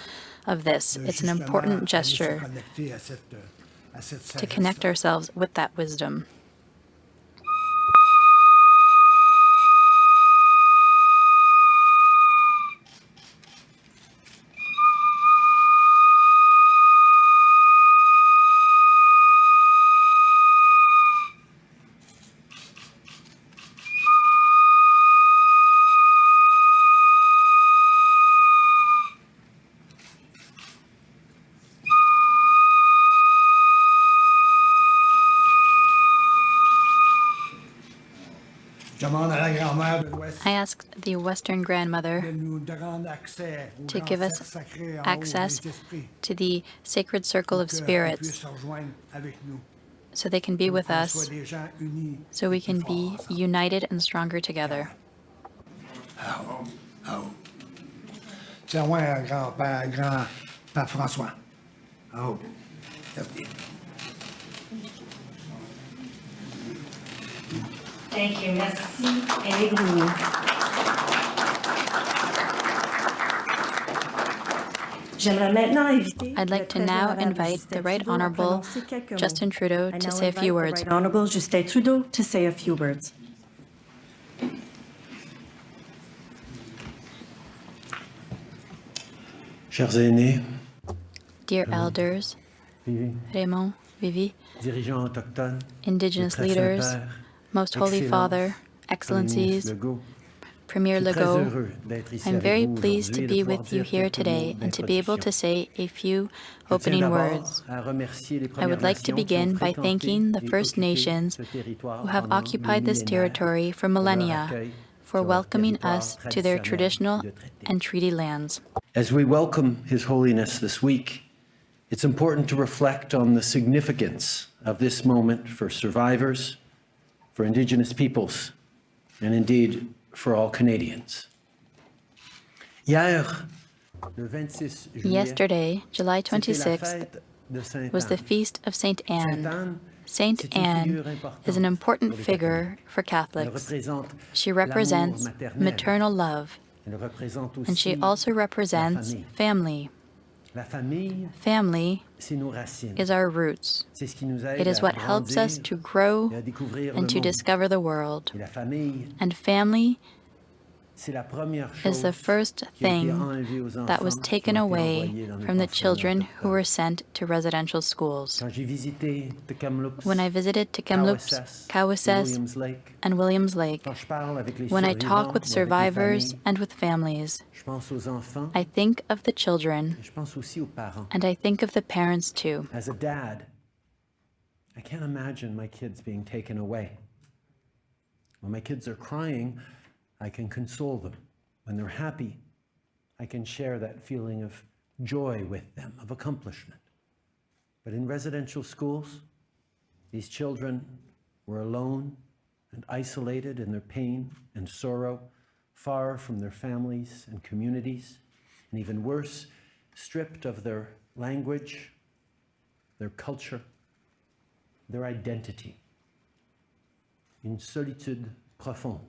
Speaker 11: of this.
Speaker 13: de
Speaker 11: It's an
Speaker 13: justement
Speaker 11: important
Speaker 13: aller se
Speaker 11: gesture
Speaker 13: connecter à cette
Speaker 11: to
Speaker 13: sagesse.
Speaker 11: connect ourselves with that wisdom.
Speaker 13: Je demande à la grand-mère de l'Ouest
Speaker 11: I asked the Western grandmother
Speaker 13: de nous rendre accès au
Speaker 11: to
Speaker 13: grand
Speaker 11: give us
Speaker 13: cercle sacré en haut
Speaker 11: access
Speaker 13: des esprits,
Speaker 11: to the sacred circle
Speaker 13: pour
Speaker 11: of
Speaker 13: qu'on
Speaker 11: spirits
Speaker 13: puisse se rejoindre avec nous
Speaker 11: so they can be with
Speaker 13: qu'on
Speaker 11: us,
Speaker 13: soit des gens unis
Speaker 11: so we
Speaker 13: et
Speaker 11: can be
Speaker 13: forts.
Speaker 11: united and stronger together.
Speaker 13: Tiens, ouais, grand-père François. Oh, merci.
Speaker 10: Thank you. Merci. Aimez-vous.
Speaker 11: I'd like to now invite the Right Honourable Justin Trudeau to say a few words.
Speaker 10: Right Honourable Justin Trudeau to say a few words.
Speaker 14: Chers aînés,
Speaker 11: Dear elders,
Speaker 14: Vivi,
Speaker 11: Raymond, Vivi,
Speaker 14: dirigeants autochtones,
Speaker 11: Indigenous
Speaker 14: Très
Speaker 11: leaders,
Speaker 14: Saint-Père,
Speaker 11: Most Holy
Speaker 14: Excellence,
Speaker 11: Father,
Speaker 14: Premier ministre
Speaker 11: Excellencies,
Speaker 14: Legault,
Speaker 11: Premier
Speaker 14: je suis très
Speaker 11: Legault,
Speaker 14: heureux d'être ici
Speaker 11: I'm
Speaker 14: avec
Speaker 11: very
Speaker 14: vous
Speaker 11: pleased to
Speaker 14: aujourd'hui et
Speaker 11: be
Speaker 14: de pouvoir
Speaker 11: with you
Speaker 14: dire
Speaker 11: here
Speaker 14: quelques mots
Speaker 11: today and to be able to
Speaker 14: d'introduction.
Speaker 11: say a few
Speaker 14: Je tiens
Speaker 11: opening
Speaker 14: d'abord
Speaker 11: words.
Speaker 14: à remercier les
Speaker 11: I
Speaker 14: Premières
Speaker 11: would like to
Speaker 14: Nations
Speaker 11: begin
Speaker 14: qui ont
Speaker 11: by
Speaker 14: fréquenté
Speaker 11: thanking the
Speaker 14: et
Speaker 11: First
Speaker 14: occupé
Speaker 11: Nations
Speaker 14: ce territoire
Speaker 11: who have
Speaker 14: pendant
Speaker 11: occupied
Speaker 14: des
Speaker 11: this
Speaker 14: millénaires
Speaker 11: territory for
Speaker 14: pour leur
Speaker 11: millennia
Speaker 14: accueil
Speaker 11: for
Speaker 14: sur leur
Speaker 11: welcoming
Speaker 14: territoire
Speaker 11: us to their traditional
Speaker 14: traditionnel de traité.
Speaker 11: and treaty lands.
Speaker 14: As we welcome His Holiness this week, it's important to reflect on the significance of this moment for survivors, for Indigenous peoples, and indeed for all Canadians. Hier, le 26 juillet,
Speaker 11: Yesterday, July
Speaker 14: c'était la
Speaker 11: 26th,
Speaker 14: fête de Sainte
Speaker 11: was the
Speaker 14: Anne.
Speaker 11: feast of Saint
Speaker 14: Sainte
Speaker 11: Anne.
Speaker 14: Anne,
Speaker 11: Saint
Speaker 14: c'est une
Speaker 11: Anne
Speaker 14: figure importante
Speaker 11: is an important
Speaker 14: pour les
Speaker 11: figure for
Speaker 14: Elle
Speaker 11: Catholics.
Speaker 14: représente
Speaker 11: She
Speaker 14: l'amour
Speaker 11: represents
Speaker 14: maternel.
Speaker 11: maternal love,
Speaker 14: Elle représente
Speaker 11: and she
Speaker 14: aussi
Speaker 11: also
Speaker 14: la
Speaker 11: represents
Speaker 14: famille.
Speaker 11: family.
Speaker 14: La famille,
Speaker 11: Family
Speaker 14: c'est nos racines.
Speaker 11: is our roots.
Speaker 14: C'est ce qui nous aide
Speaker 11: It is
Speaker 14: à
Speaker 11: what helps us
Speaker 14: grandir
Speaker 11: to grow
Speaker 14: et à découvrir
Speaker 11: and
Speaker 14: le
Speaker 11: to
Speaker 14: monde.
Speaker 11: discover the world.
Speaker 14: Et la famille,
Speaker 11: And family
Speaker 14: c'est la première
Speaker 11: is
Speaker 14: chose
Speaker 11: the first
Speaker 14: qui a été
Speaker 11: thing
Speaker 14: enlevée aux
Speaker 11: that was
Speaker 14: enfants qui
Speaker 11: taken
Speaker 14: ont été
Speaker 11: away
Speaker 14: envoyés dans les
Speaker 11: from the
Speaker 14: pensionnats
Speaker 11: children who
Speaker 14: autochtones.
Speaker 11: were sent to residential schools.
Speaker 14: Quand j'ai visité Tk'emlúps,
Speaker 11: When I visited Tk'emlúps, Cowessess,
Speaker 14: Williams Lake,
Speaker 11: and Williams Lake,
Speaker 14: quand je parle avec les
Speaker 11: when I
Speaker 14: survivants
Speaker 11: talk with
Speaker 14: ou avec les
Speaker 11: survivors
Speaker 14: familles,
Speaker 11: and with families,
Speaker 14: je pense aux enfants
Speaker 11: I think of the children
Speaker 14: et je pense aussi aux parents.
Speaker 11: and I think of the parents too.
Speaker 14: As a dad, I can't imagine my kids being taken away. When my kids are crying, I can console them. When they're happy, I can share that feeling of joy with them, of accomplishment. But in residential schools, these children were alone and isolated in their pain and sorrow, far from their families and communities, and even worse, stripped of their language, their culture, their identity. Une solitude profonde.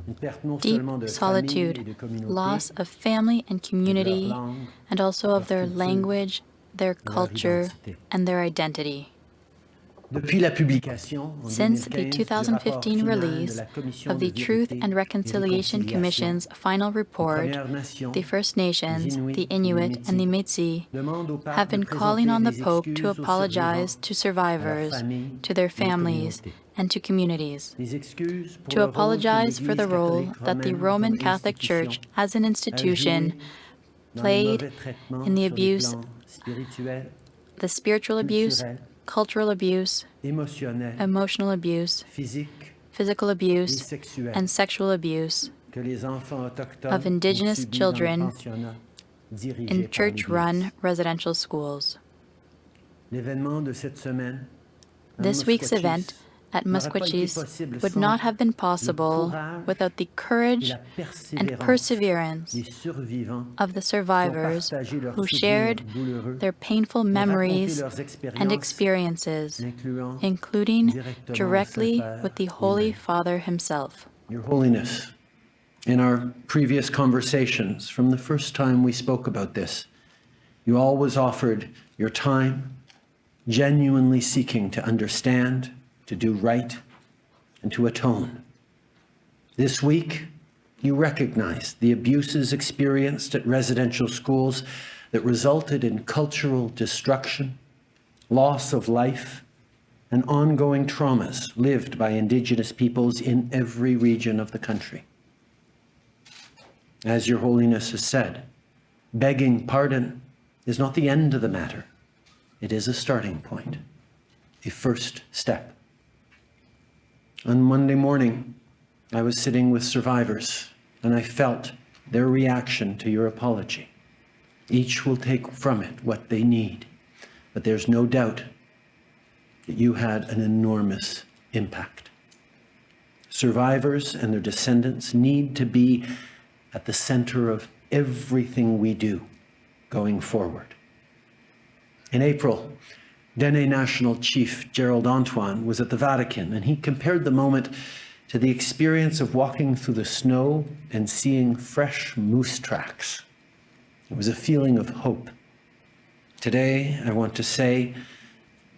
Speaker 14: Une perte non
Speaker 11: Deep
Speaker 14: seulement de famille et
Speaker 11: solitude,
Speaker 14: de communauté,
Speaker 11: loss of family and community,
Speaker 14: langue,
Speaker 11: and also of their
Speaker 14: culture,
Speaker 11: language, their
Speaker 14: leur
Speaker 11: culture,
Speaker 14: identité.
Speaker 11: and their identity.
Speaker 14: Depuis la publication en
Speaker 11: Since the
Speaker 14: 2015 du rapport
Speaker 11: 2015
Speaker 14: final
Speaker 11: release
Speaker 14: de la Commission
Speaker 11: of the
Speaker 14: de
Speaker 11: Truth
Speaker 14: Vérité
Speaker 11: and
Speaker 14: et
Speaker 11: Reconciliation
Speaker 14: Réconciliation,
Speaker 11: Commission's final report,
Speaker 14: les Premières Nations,
Speaker 11: the First Nations,
Speaker 14: les Inuits
Speaker 11: the
Speaker 14: et les
Speaker 11: Inuit, and the
Speaker 14: Métis
Speaker 11: Métis
Speaker 14: demandent au pape
Speaker 11: have been
Speaker 14: de
Speaker 11: calling on the
Speaker 14: présenter
Speaker 11: Pope
Speaker 14: des
Speaker 11: to
Speaker 14: excuses aux
Speaker 11: apologize
Speaker 14: survivants,
Speaker 11: to survivors,
Speaker 14: à leurs familles
Speaker 11: to their
Speaker 14: et aux
Speaker 11: families,
Speaker 14: communautés.
Speaker 11: and to communities,
Speaker 14: Des excuses pour
Speaker 11: to
Speaker 14: le rôle que
Speaker 11: apologize for the
Speaker 14: l'Église
Speaker 11: role
Speaker 14: catholique
Speaker 11: that the
Speaker 14: romaine
Speaker 11: Roman
Speaker 14: comme
Speaker 11: Catholic
Speaker 14: institution
Speaker 11: Church as an
Speaker 14: a
Speaker 11: institution
Speaker 14: joué dans les
Speaker 11: played
Speaker 14: mauvais traitements
Speaker 11: in the
Speaker 14: sur les
Speaker 11: abuse,
Speaker 14: plans spirituel,
Speaker 11: the spiritual abuse,
Speaker 14: culturel,
Speaker 11: cultural abuse,
Speaker 14: émotionnel,
Speaker 11: emotional abuse,
Speaker 14: physique
Speaker 11: physical
Speaker 14: et
Speaker 11: abuse,
Speaker 14: sexuel
Speaker 11: and sexual abuse
Speaker 14: que les enfants autochtones
Speaker 11: of Indigenous
Speaker 14: ont subi
Speaker 11: children
Speaker 14: dans les pensionnats dirigés
Speaker 11: in
Speaker 14: par
Speaker 11: church-run
Speaker 14: l'Église.
Speaker 11: residential schools.
Speaker 14: L'événement de cette semaine à
Speaker 11: This week's
Speaker 14: Musqueam
Speaker 11: event at
Speaker 14: n'aurait pas été
Speaker 11: Musqueam
Speaker 14: possible
Speaker 11: would
Speaker 14: sans
Speaker 11: not have been possible
Speaker 14: courage
Speaker 11: without the
Speaker 14: et
Speaker 11: courage
Speaker 14: la
Speaker 11: and perseverance
Speaker 14: des survivants
Speaker 11: of the survivors
Speaker 14: partagé leurs
Speaker 11: who
Speaker 14: souvenirs
Speaker 11: shared
Speaker 14: douloureux
Speaker 11: their painful
Speaker 14: et raconté
Speaker 11: memories
Speaker 14: leurs
Speaker 11: and
Speaker 14: expériences,
Speaker 11: experiences,
Speaker 14: incluant
Speaker 11: including
Speaker 14: directement
Speaker 11: directly
Speaker 14: Saint-Père
Speaker 11: with the Holy
Speaker 14: lui-même.
Speaker 11: Father himself.
Speaker 14: Your Holiness, in our previous conversations, from the first time we spoke about this, you always offered your time, genuinely seeking to understand, to do right, and to atone. This week, you recognized the abuses experienced at residential schools that resulted in cultural destruction, loss of life, and ongoing traumas lived by Indigenous peoples in every region of the country. As Your Holiness has said, begging pardon is not the end of the matter. It is a starting point, a first step. On Monday morning, I was sitting with survivors, and I felt their reaction to your apology. Each will take from it what they need, but there's no doubt that you had an enormous impact. Survivors and their descendants need to be at the center of everything we do going forward. In April, APTN National Chief Gerald Antoine was at the Vatican, and he compared the moment to the experience of walking through the snow and seeing fresh moose tracks. It was a feeling of hope. Today, I want to say,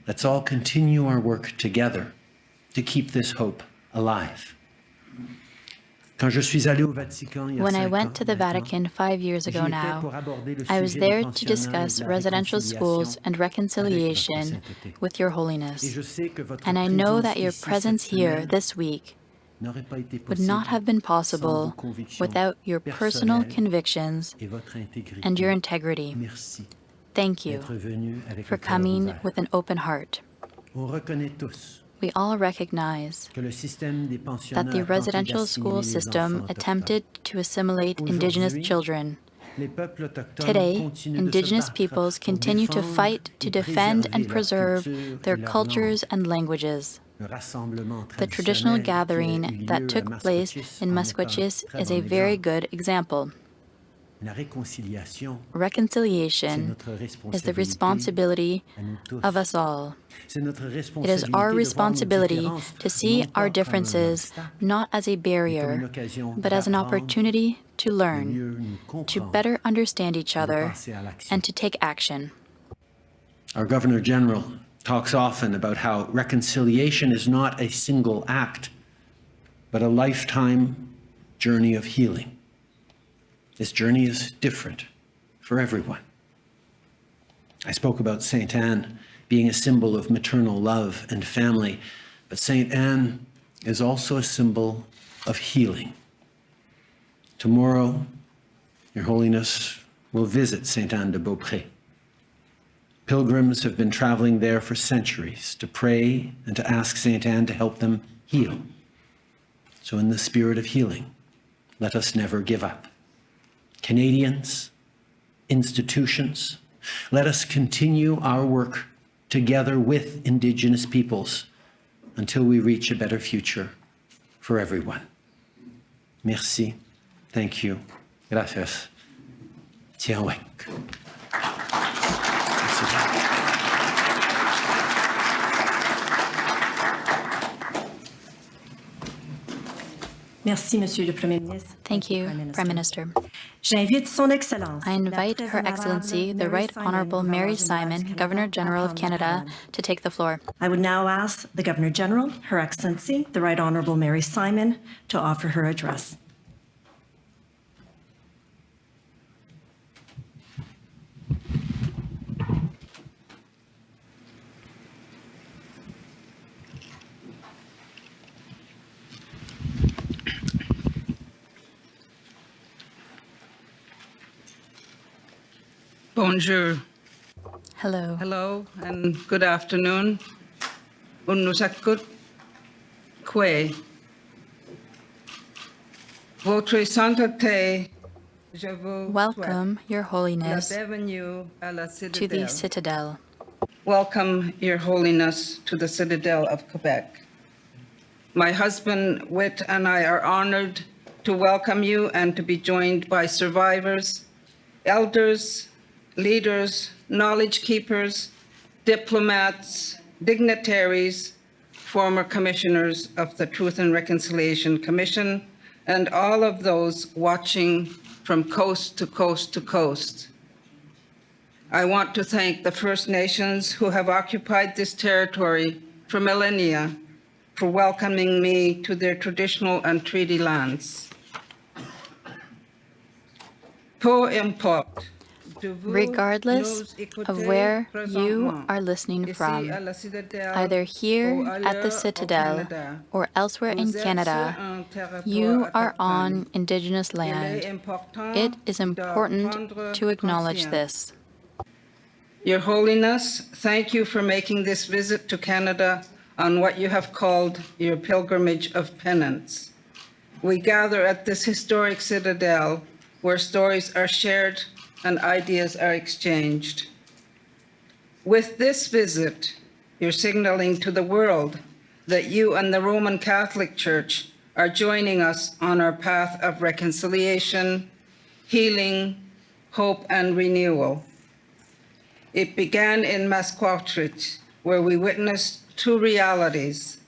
Speaker 14: let's all continue our work together to keep this hope alive.
Speaker 11: When I went to the Vatican 5 years ago now, I was there to discuss residential schools and reconciliation with Your Holiness. And I know that your presence here this week would not have been possible without your personal convictions and your integrity. Thank you for coming with an open heart. We all recognize that the residential school system attempted to assimilate Indigenous children. Today, Indigenous peoples continue to fight to defend and preserve their cultures and languages. The traditional gathering that took place in Maskwacis is a very good example. Reconciliation is the responsibility of us all. It is our responsibility to see our differences not as a barrier, but as an opportunity to learn, to better understand each other, and to take action.
Speaker 14: Our Governor General talks often about how reconciliation is not a single act, but a lifetime journey of healing. This journey is different for everyone. I spoke about Saint Anne being a symbol of maternal love and family, but Saint Anne is also a symbol of healing. Tomorrow, Your Holiness will visit Saint Anne de Beaupré. Pilgrims have been traveling there for centuries to pray and to ask Saint Anne to help them heal. So in the spirit of healing, let us never give up. Canadians, institutions, let us continue our work together with Indigenous peoples until we reach a better future for everyone. Merci. Thank you. Gracias. Tiawek.
Speaker 10: Merci, Monsieur le Premier ministre.
Speaker 11: Thank you, Prime Minister.
Speaker 10: J'invite Son Excellence.
Speaker 11: I invite Her Excellency, the Right Honourable Mary Simon, Governor-General of Canada, to take the floor.
Speaker 10: I would now ask the Governor-General, Her Excellency, the Right Honourable Mary Simon, to offer her address.
Speaker 3: Bonjour.
Speaker 11: Hello.
Speaker 3: Hello and good afternoon. Unusakut Kwe. Votre Sainteté, je vous
Speaker 11: Welcome, Your Holiness,
Speaker 3: la bienvenue à la
Speaker 11: to the Citadel.
Speaker 3: Welcome, Your Holiness, to the Citadel of Quebec. My husband, Whit, and I are honored to welcome you and to be joined by survivors, elders, leaders, knowledge keepers, diplomats, dignitaries, former commissioners of the Truth and Reconciliation Commission, and all of those watching from coast to coast to coast. I want to thank the First Nations who have occupied this territory for millennia for welcoming me to their traditional and treaty lands. Peu importe.
Speaker 11: Regardless of where you are listening from, either here at the Citadel or elsewhere in Canada, you are on Indigenous land. It is important to acknowledge this.
Speaker 3: Your Holiness, thank you for making this visit to Canada on what you have called your pilgrimage of penance. We gather at this historic citadel where stories are shared and ideas are exchanged. With this visit, you're signaling to the world that you and the Roman Catholic Church are joining us on our path of reconciliation, healing, hope, and renewal. It began in Masquatrit, where we witnessed two realities.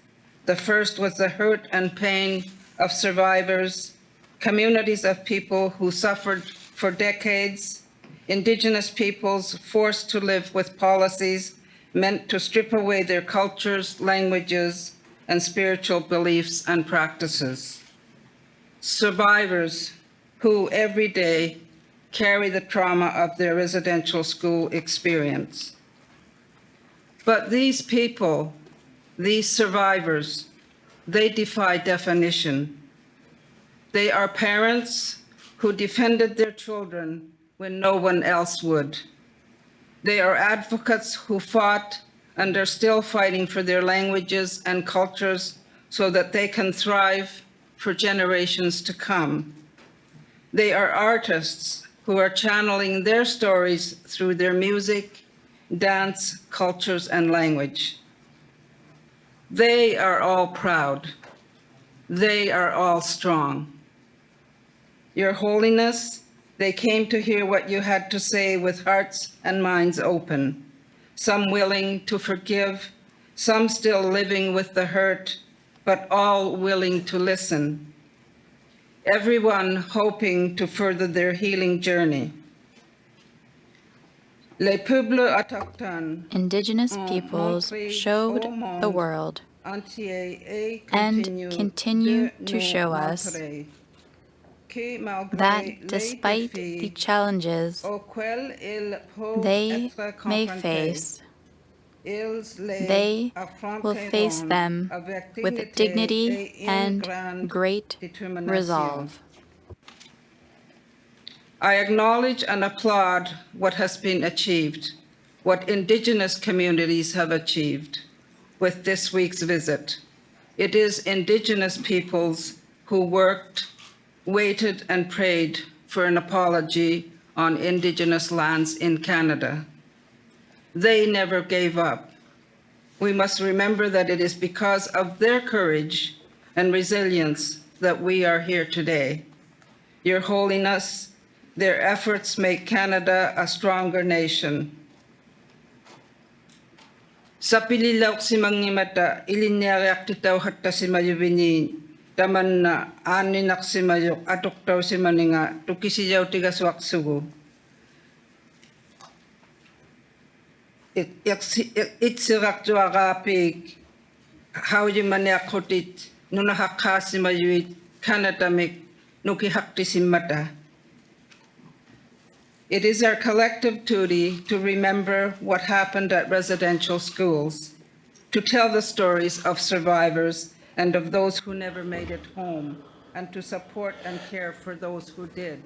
Speaker 3: The first was the hurt and pain of survivors, communities of people who suffered for decades, Indigenous peoples forced to live with policies meant to strip away their cultures, languages, and spiritual beliefs and practices. Survivors who every day carry the trauma of their residential school experience. But these people, these survivors, they defy definition. They are parents who defended their children when no one else would. They are advocates who fought and are still fighting for their languages and cultures so that they can thrive for generations to come. They are artists who are channeling their stories through their music, dance, cultures, and language. They are all proud. They are all strong. Your Holiness, they came to hear what you had to say with hearts and minds open, some willing to forgive, some still living with the hurt, but all willing to listen. Everyone hoping to further their healing journey.
Speaker 11: Indigenous peoples showed the world and continue to show us that despite the challenges they may face, they will face them with dignity and great resolve.
Speaker 3: I acknowledge and applaud what has been achieved, what Indigenous communities have achieved with this week's visit. It is Indigenous peoples who worked, waited, and prayed for an apology on Indigenous lands in Canada. They never gave up. We must remember that it is because of their courage and resilience that we are here today. Your Holiness, their efforts make Canada a stronger nation. Sa pililaw si mangimata, ilinyariak titaw hatta si mayubini, taman na aninak si mayok, atok taw si maninga, tukisiyaw tigaswak sugo. Itsirak juagapig, how you maniakotit, nunahakasi mayuit, kanatamik, nukihakti si mata. It is our collective duty to remember what happened at residential schools, to tell the stories of survivors and of those who never made it home, and to support and care for those who did.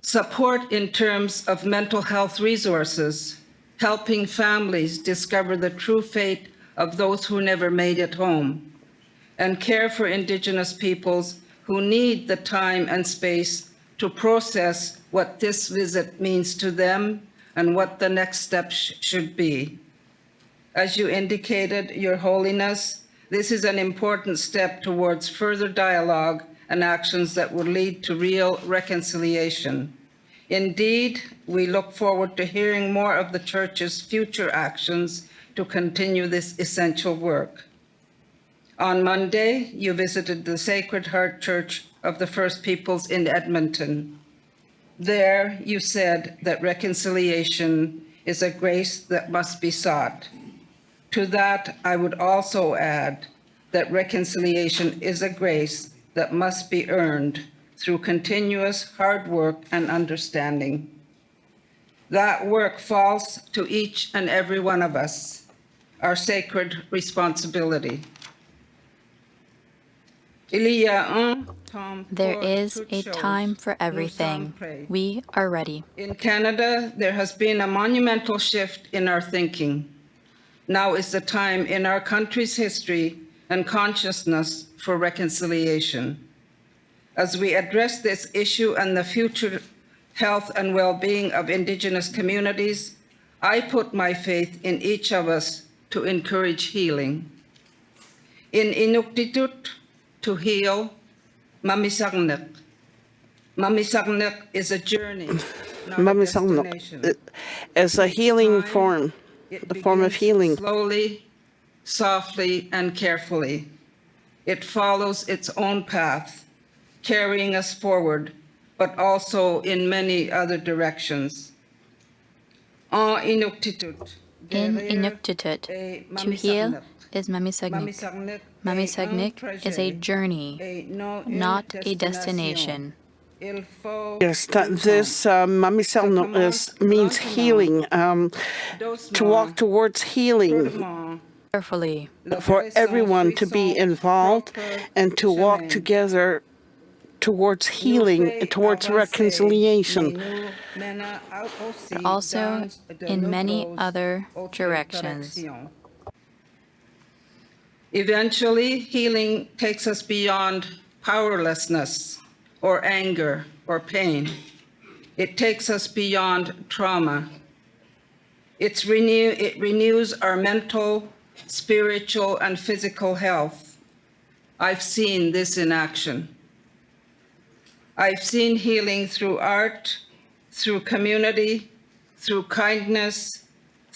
Speaker 3: Support in terms of mental health resources, helping families discover the true fate of those who never made it home, and care for Indigenous peoples who need the time and space to process what this visit means to them and what the next step should be. As you indicated, Your Holiness, this is an important step towards further dialogue and actions that will lead to real reconciliation. Indeed, we look forward to hearing more of the Church's future actions to continue this essential work. On Monday, you visited the Sacred Heart Church of the First Peoples in Edmonton. There, you said that reconciliation is a grace that must be sought. To that, I would also add that reconciliation is a grace that must be earned through continuous hard work and understanding. That work falls to each and every one of us, our sacred responsibility.
Speaker 11: There is a time for everything. We are ready.
Speaker 3: In Canada, there has been a monumental shift in our thinking. Now is the time in our country's history and consciousness for reconciliation. As we address this issue and the future health and well-being of Indigenous communities, I put my faith in each of us to encourage healing. In Inuktitut, to heal, Mamisagnek. Mamisagnek is a journey, not a destination.
Speaker 15: As a healing form, a form of healing.
Speaker 3: Slowly, softly, and carefully. It follows its own path, carrying us forward, but also in many other directions. En Inuktitut.
Speaker 11: In Inuktitut, to heal is Mamisagnik. Mamisagnik is a journey, not a destination.
Speaker 15: Yes, this Mamisagnik means healing, to walk towards healing.
Speaker 11: Carefully.
Speaker 15: For everyone to be involved and to walk together towards healing, towards reconciliation.
Speaker 11: Also in many other directions.
Speaker 3: Eventually, healing takes us beyond powerlessness or anger or pain. It takes us beyond trauma. It renews our mental, spiritual, and physical health. I've seen this in action. I've seen healing through art, through community, through kindness,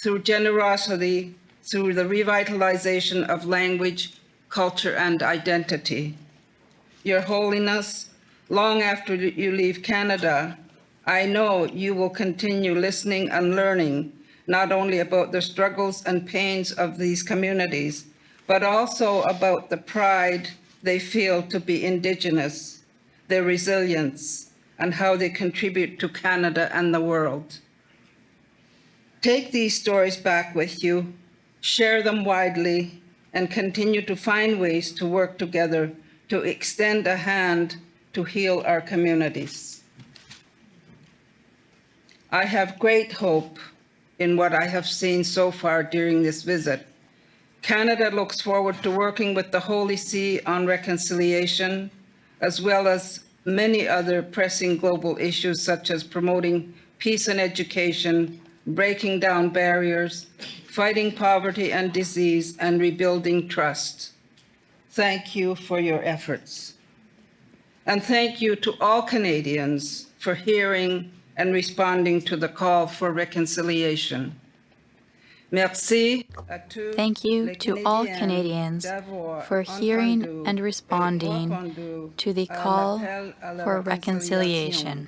Speaker 3: through generosity, through the revitalization of language, culture, and identity. Your Holiness, long after you leave Canada, I know you will continue listening and learning not only about the struggles and pains of these communities, but also about the pride they feel to be Indigenous, their resilience, and how they contribute to Canada and the world. Take these stories back with you, share them widely, and continue to find ways to work together to extend a hand to heal our communities. I have great hope in what I have seen so far during this visit. Canada looks forward to working with the Holy See on reconciliation, as well as many other pressing global issues such as promoting peace and education, breaking down barriers, fighting poverty and disease, and rebuilding trust. Thank you for your efforts. And thank you to all Canadians for hearing and responding to the call for reconciliation. Merci.
Speaker 11: Thank you to all Canadians for hearing and responding to the call for reconciliation.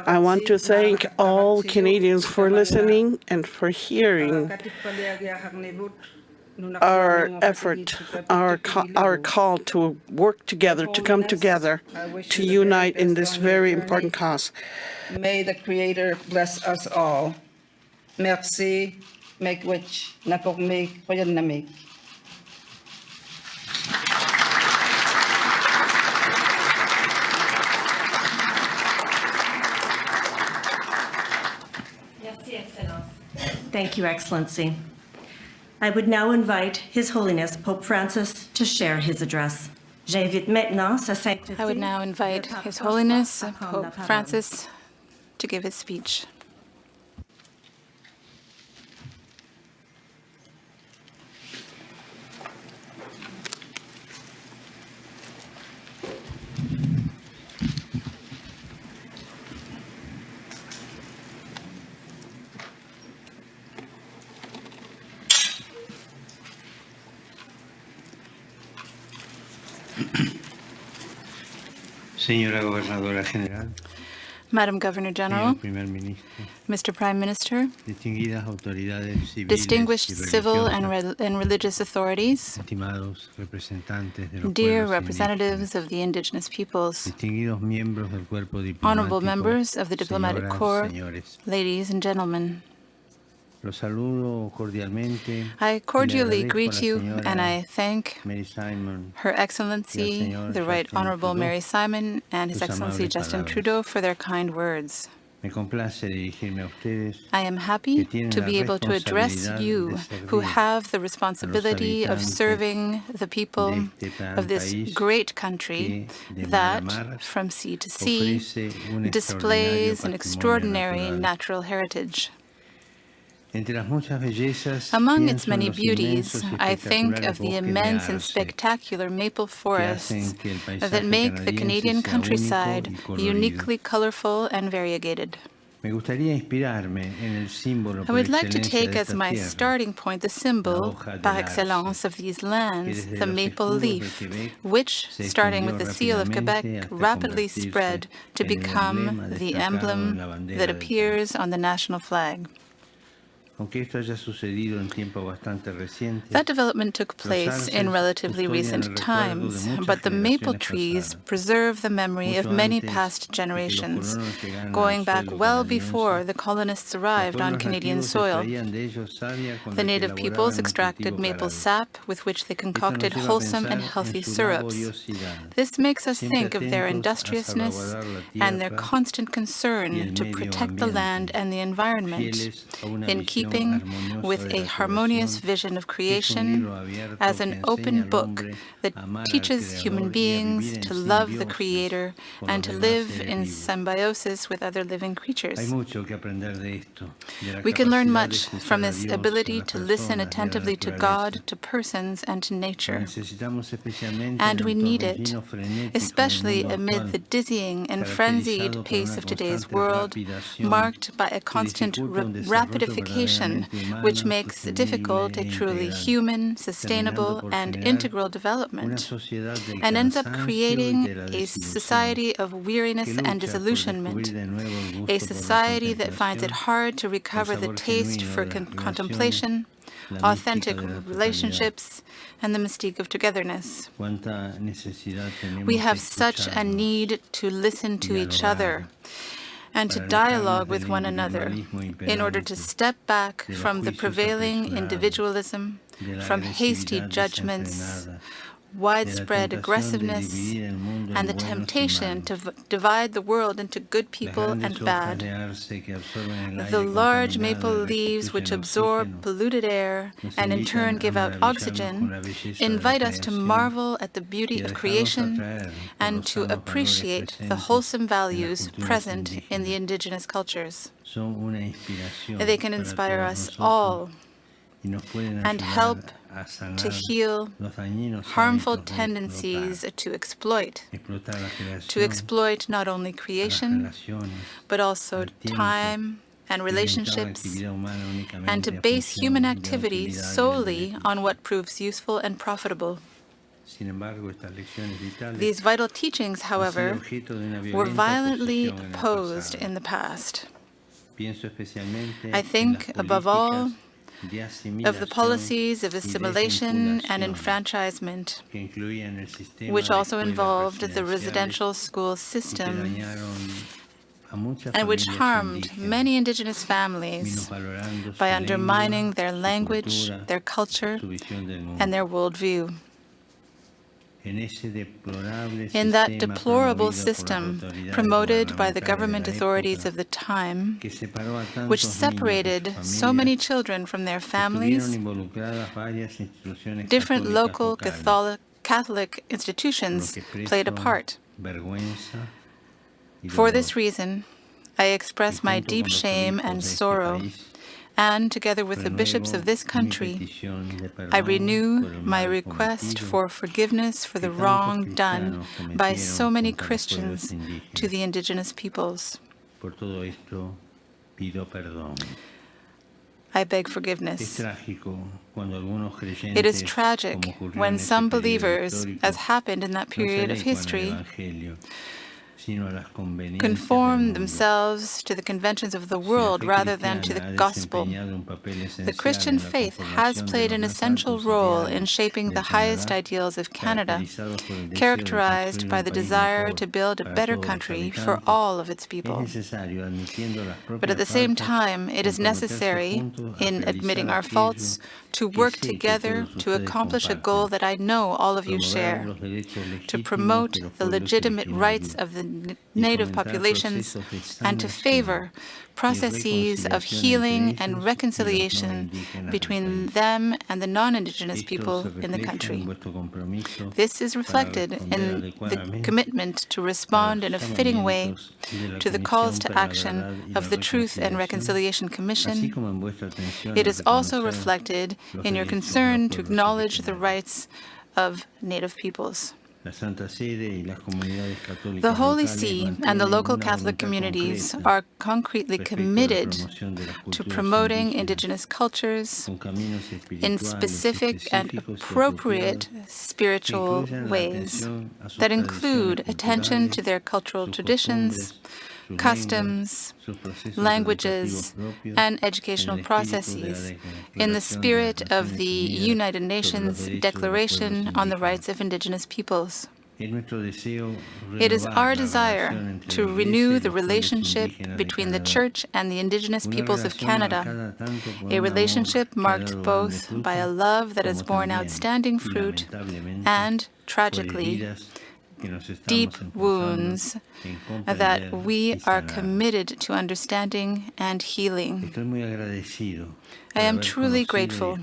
Speaker 15: I want to thank all Canadians for listening and for hearing our effort, our call to work together, to come together, to unite in this very important cause.
Speaker 3: May the Creator bless us all. Merci. Miigwech nakokmik payanamik.
Speaker 10: Thank you, Excellency. I would now invite His Holiness Pope Francis to share his address.
Speaker 16: I would now invite His Holiness Pope Francis to give his speech.
Speaker 17: Señora Gobernadora General,
Speaker 16: Madam Governor General, Mr. Prime Minister, distinguished civil and religious authorities, dear representatives of the indigenous peoples, honorable members of the diplomatic corps, ladies and gentlemen. I cordially greet you and I thank Her Excellency, the Right Honorable Mary Simon, and His Excellency Justin Trudeau for their kind words. I am happy to be able to address you who have the responsibility of serving the people of this great country that, from sea to sea, displays an extraordinary natural heritage. Among its many beauties, I think of the immense and spectacular maple forests that make the Canadian countryside uniquely colorful and variegated. I would like to take as my starting point the symbol par excellence of these lands, the maple leaf, which, starting with the seal of Quebec, rapidly spread to become the emblem that appears on the national flag. That development took place in relatively recent times, but the maple trees preserve the memory of many past generations, going back well before the colonists arrived on Canadian soil. The native peoples extracted maple sap with which they concocted wholesome and healthy syrups. This makes us think of their industriousness and their constant concern to protect the land and the environment, in keeping with a harmonious vision of creation as an open book that teaches human beings to love the Creator and to live in symbiosis with other living creatures. We can learn much from this ability to listen attentively to God, to persons, and to nature. And we need it, especially amid the dizzying and frenzied pace of today's world, marked by a constant rapidification, which makes difficult a truly human, sustainable, and integral development, and ends up creating a society of weariness and disillusionment, a society that finds it hard to recover the taste for contemplation, authentic relationships, and the mystique of togetherness. We have such a need to listen to each other and to dialogue with one another in order to step back from the prevailing individualism, from hasty judgments, widespread aggressiveness, and the temptation to divide the world into good people and bad. The large maple leaves, which absorb polluted air and in turn give out oxygen, invite us to marvel at the beauty of creation and to appreciate the wholesome values present in the indigenous cultures. They can inspire us all and help to heal harmful tendencies to exploit not only creation, but also time and relationships, and to base human activity solely on what proves useful and profitable. These vital teachings, however, were violently opposed in the past. I think, above all, of the policies of assimilation and enfranchisement, which also involved the residential school system and which harmed many Indigenous families by undermining their language, their culture, and their worldview. In that deplorable system promoted by the government authorities of the time, which separated so many children from their families, different local Catholic institutions played a part. For this reason, I express my deep shame and sorrow, and together with the bishops of this country, I renew my request for forgiveness for the wrong done by so many Christians to the indigenous peoples. I beg forgiveness. It is tragic when some believers, as happened in that period of history, conform themselves to the conventions of the world rather than to the gospel. The Christian faith has played an essential role in shaping the highest ideals of Canada, characterized by the desire to build a better country for all of its people. But at the same time, it is necessary, in admitting our faults, to work together to accomplish a goal that I know all of you share: to promote the legitimate rights of the native populations and to favor processes of healing and reconciliation between them and the non-Indigenous people in the country. This is reflected in the commitment to respond in a fitting way to the calls to action of the Truth and Reconciliation Commission. It is also reflected in your concern to acknowledge the rights of Native peoples. The Holy See and the local Catholic communities are concretely committed to promoting Indigenous cultures in specific and appropriate spiritual ways that include attention to their cultural traditions, customs, languages, and educational processes in the spirit of the United Nations Declaration on the Rights of Indigenous Peoples. It is our desire to renew the relationship between the Church and the Indigenous peoples of Canada, a relationship marked both by a love that has borne outstanding fruit and, tragically, deep wounds that we are committed to understanding and healing. I am truly grateful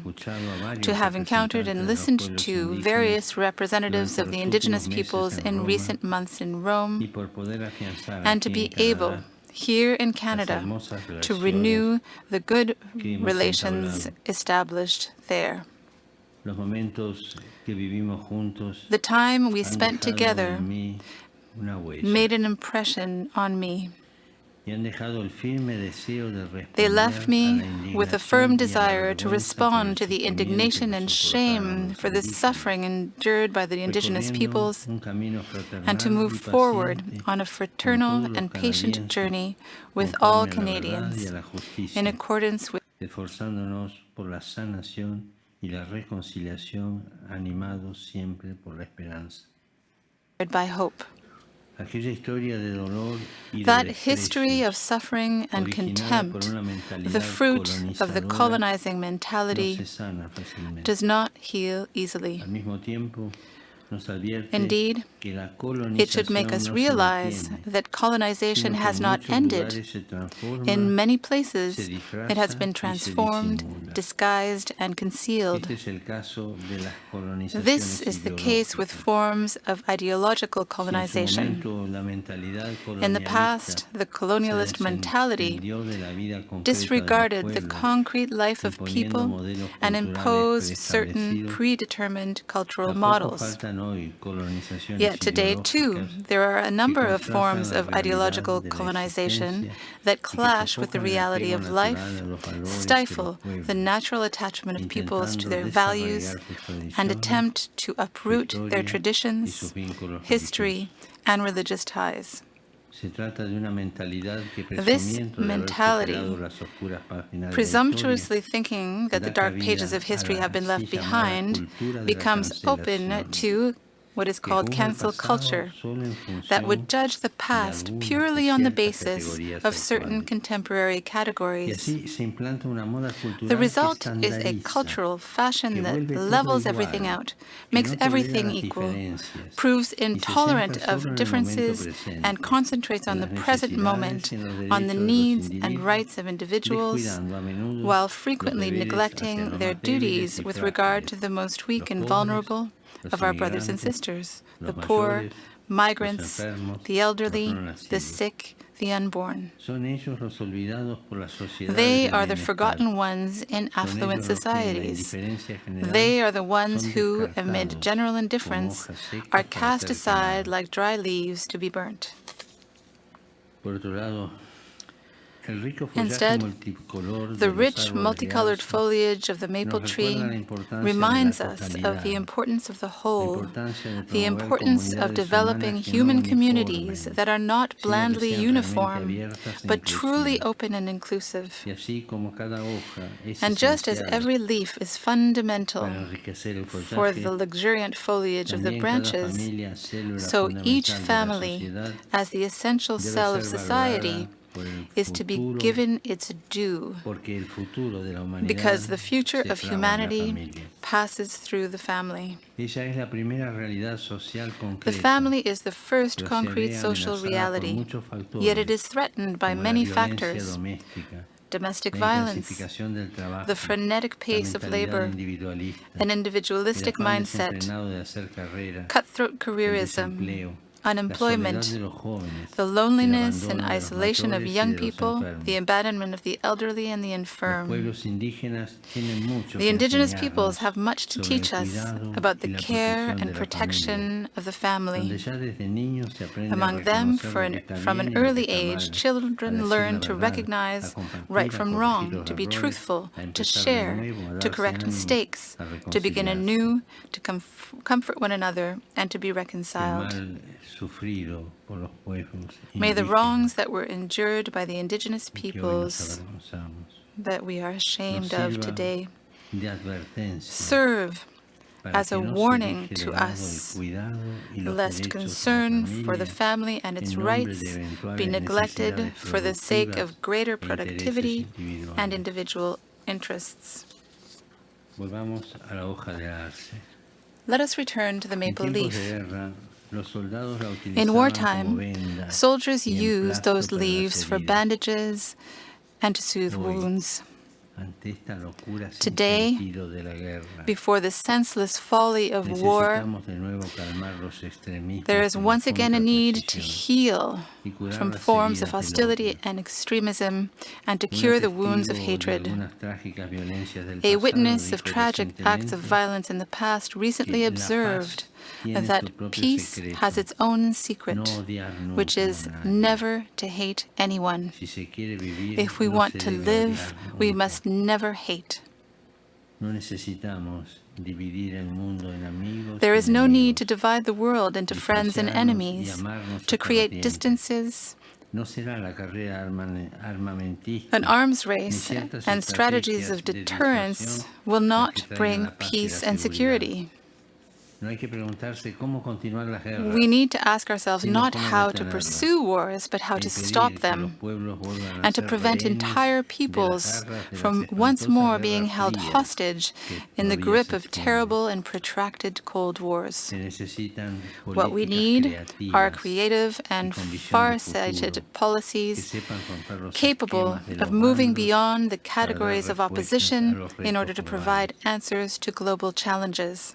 Speaker 16: to have encountered and listened to various representatives of the Indigenous peoples in recent months in Rome, and to be able, here in Canada, to renew the good relations established there. The time we spent together made an impression on me. They left me with a firm desire to respond to the indignation and shame for the suffering endured by the Indigenous peoples and to move forward on a fraternal and patient journey with all Canadians in accordance with by hope. That history of suffering and contempt, the fruit of the colonizing mentality, does not heal easily. Indeed, it should make us realize that colonization has not ended. In many places, it has been transformed, disguised, and concealed. This is the case with forms of ideological colonization. In the past, the colonialist mentality disregarded the concrete life of people and imposed certain predetermined cultural models. Yet today, too, there are a number of forms of ideological colonization that clash with the reality of life, stifle the natural attachment of peoples to their values, and attempt to uproot their traditions, history, and religious ties. This mentality, presumptuously thinking that the dark pages of history have been left behind, becomes open to what is called cancel culture, that would judge the past purely on the basis of certain contemporary categories. The result is a cultural fashion that levels everything out, makes everything equal, proves intolerant of differences, and concentrates on the present moment, on the needs and rights of individuals, while frequently neglecting their duties with regard to the most weak and vulnerable of our brothers and sisters, the poor, migrants, the elderly, the sick, the unborn. They are the forgotten ones in affluent societies. They are the ones who, amid general indifference, are cast aside like dry leaves to be burnt. Instead, the rich, multicolored foliage of the maple tree reminds us of the importance of the whole, the importance of developing human communities that are not blandly uniform, but truly open and inclusive. And just as every leaf is fundamental for the luxuriant foliage of the branches, so each family, as the essential cell of society, is to be given its due, because the future of humanity passes through the family. The family is the first concrete social reality, yet it is threatened by many factors: domestic violence, the frenetic pace of labor, an individualistic mindset, cutthroat careerism, unemployment, the loneliness and isolation of young people, the abandonment of the elderly and the infirm. The indigenous peoples have much to teach us about the care and protection of the family. Among them, from an early age, children learn to recognize right from wrong, to be truthful, to share, to correct mistakes, to begin anew, to comfort one another, and to be reconciled. May the wrongs that were endured by the indigenous peoples that we are ashamed of today serve as a warning to us, lest concern for the family and its rights be neglected for the sake of greater productivity and individual interests. Let us return to the maple leaf. In wartime, soldiers used those leaves for bandages and to soothe wounds. Today, before the senseless folly of war, there is once again a need to heal from forms of hostility and extremism and to cure the wounds of hatred. A witness of tragic acts of violence in the past recently observed that peace has its own secret, which is never to hate anyone. If we want to live, we must never hate. There is no need to divide the world into friends and enemies, to create distances. An arms race and strategies of deterrence will not bring peace and security. We need to ask ourselves not how to pursue wars, but how to stop them, and to prevent entire peoples from once more being held hostage in the grip of terrible and protracted Cold Wars. What we need are creative and far-sighted policies capable of moving beyond the categories of opposition in order to provide answers to global challenges.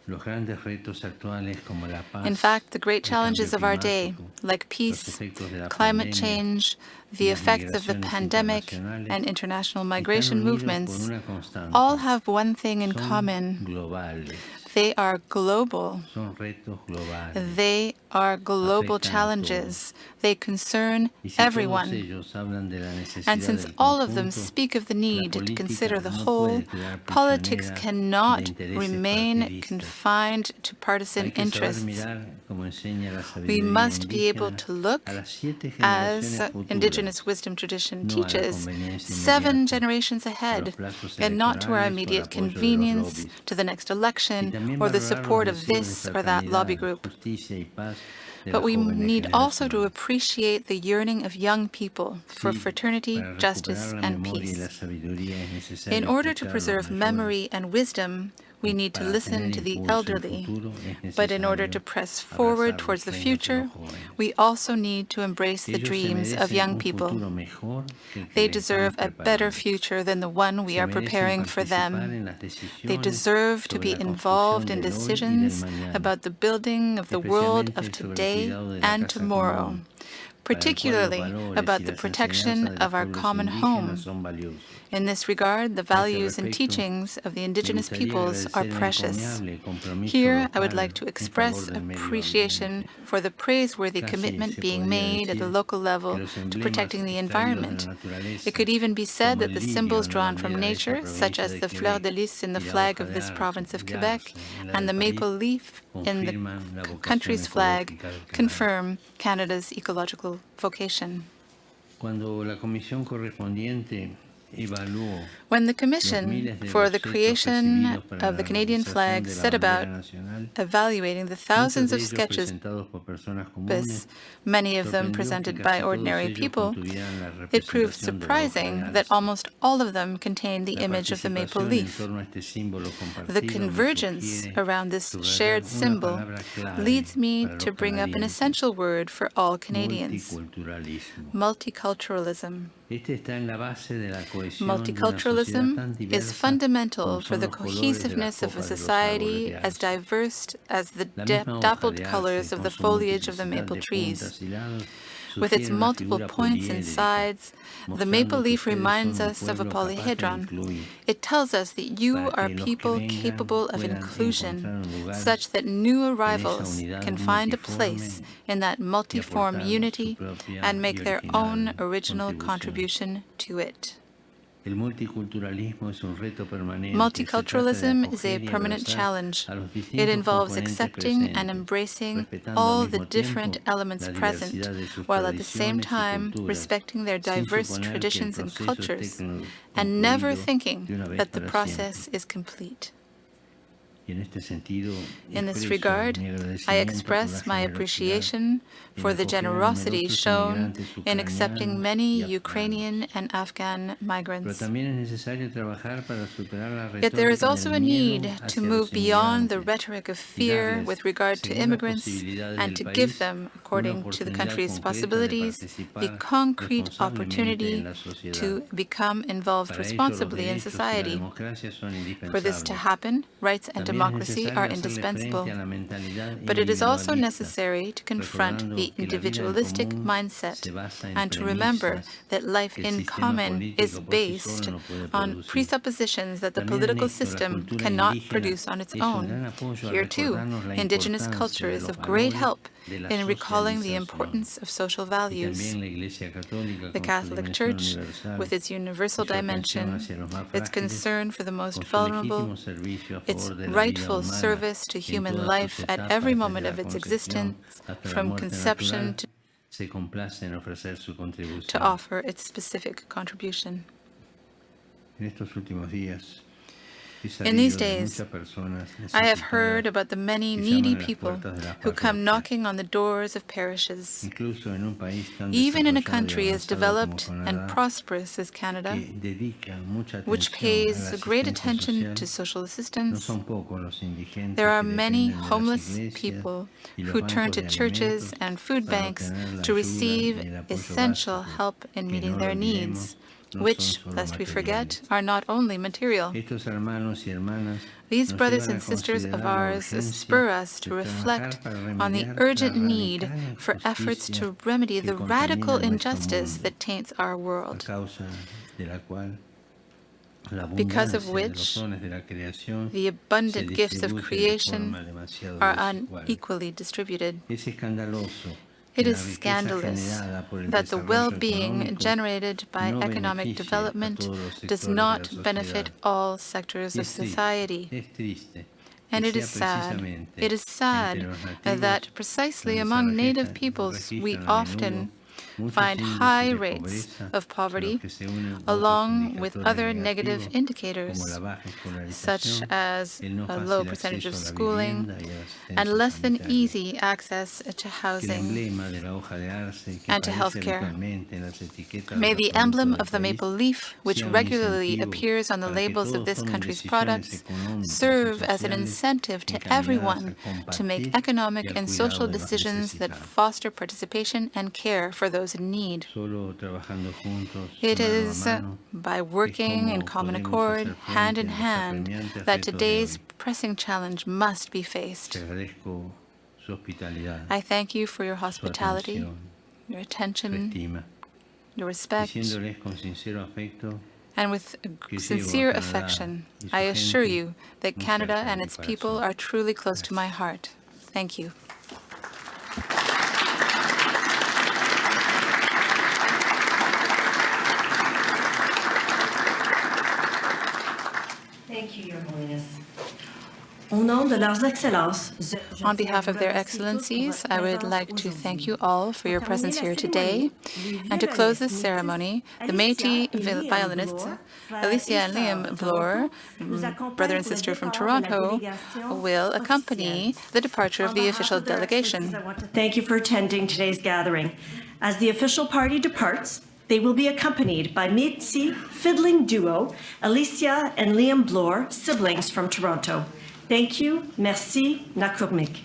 Speaker 16: In fact, the great challenges of our day, like peace, climate change, the effects of the pandemic, and international migration movements, all have one thing in common. They are global. They are global challenges. They concern everyone. And since all of them speak of the need to consider the whole, politics cannot remain confined to partisan interests. We must be able to look, as indigenous wisdom tradition teaches, 7 generations ahead, and not to our immediate convenience, to the next election, or the support of this or that lobby group. But we need also to appreciate the yearning of young people for fraternity, justice, and peace. In order to preserve memory and wisdom, we need to listen to the elderly. But in order to press forward towards the future, we also need to embrace the dreams of young people. They deserve a better future than the one we are preparing for them. They deserve to be involved in decisions about the building of the world of today and tomorrow, particularly about the protection of our common home. In this regard, the values and teachings of the indigenous peoples are precious. Here, I would like to express appreciation for the praiseworthy commitment being made at the local level to protecting the environment. It could even be said that the symbols drawn from nature, such as the fleur de lys in the flag of this province of Quebec and the maple leaf in the country's flag, confirm Canada's ecological vocation. When the Commission for the Creation of the Canadian Flag set about evaluating the thousands of sketches, many of them presented by ordinary people, it proved surprising that almost all of them contained the image of the maple leaf. The convergence around this shared symbol leads me to bring up an essential word for all Canadians: multiculturalism. Multiculturalism is fundamental for the cohesiveness of a society as diverse as the dappled colors of the foliage of the maple trees. With its multiple points and sides, the maple leaf reminds us of a polyhedron. It tells us that you are people capable of inclusion, such that new arrivals can find a place in that multiform unity and make their own original contribution to it. Multiculturalism is a permanent challenge. It involves accepting and embracing all the different elements present, while at the same time respecting their diverse traditions and cultures, and never thinking that the process is complete. In this regard, I express my appreciation for the generosity shown in accepting many Ukrainian and Afghan migrants. Yet there is also a need to move beyond the rhetoric of fear with regard to immigrants and to give them, according to the country's possibilities, the concrete opportunity to become involved responsibly in society. For this to happen, rights and democracy are indispensable, but it is also necessary to confront the individualistic mindset and to remember that life in common is based on presuppositions that the political system cannot produce on its own. Here, too, Indigenous culture is of great help in recalling the importance of social values. The Catholic Church, with its universal dimension, its concern for the most vulnerable, its rightful service to human life at every moment of its existence, from conception to offer its specific contribution. In these days, I have heard about the many needy people who come knocking on the doors of parishes. Even in a country as developed and prosperous as Canada, which pays great attention to social assistance, there are many homeless people who turn to churches and food banks to receive essential help in meeting their needs, which, lest we forget, are not only material. These brothers and sisters of ours spur us to reflect on the urgent need for efforts to remedy the radical injustice that taints our world, because of which the abundant gifts of creation are unequally distributed. It is scandalous that the well-being generated by economic development does not benefit all sectors of society. And it is sad that precisely among Native peoples we often find high rates of poverty, along with other negative indicators, such as a low percentage of schooling and less than easy access to housing and to health care. May the emblem of the maple leaf, which regularly appears on the labels of this country's products, serve as an incentive to everyone to make economic and social decisions that foster participation and care for those in need. It is by working in common accord, hand in hand, that today's pressing challenge must be faced. I thank you for your hospitality, your attention, your respect, and with sincere affection, I assure you that Canada and its people are truly close to my heart. Thank you.
Speaker 10: Thank you, Your Holiness.
Speaker 16: On behalf of their excellencies, I would like to thank you all for your presence here today. And to close this ceremony, the Métis violinists, Alicia and Liam Bloor, brother and sister from Toronto, will accompany the departure of the official delegation.
Speaker 10: Thank you for attending today's gathering. As the official party departs, they will be accompanied by Métis fiddling duo Alicia and Liam Bloor, siblings from Toronto. Thank you. Merci. Nakurmik.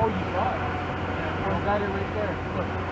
Speaker 2: Oh, you got it. I got it right there. Look.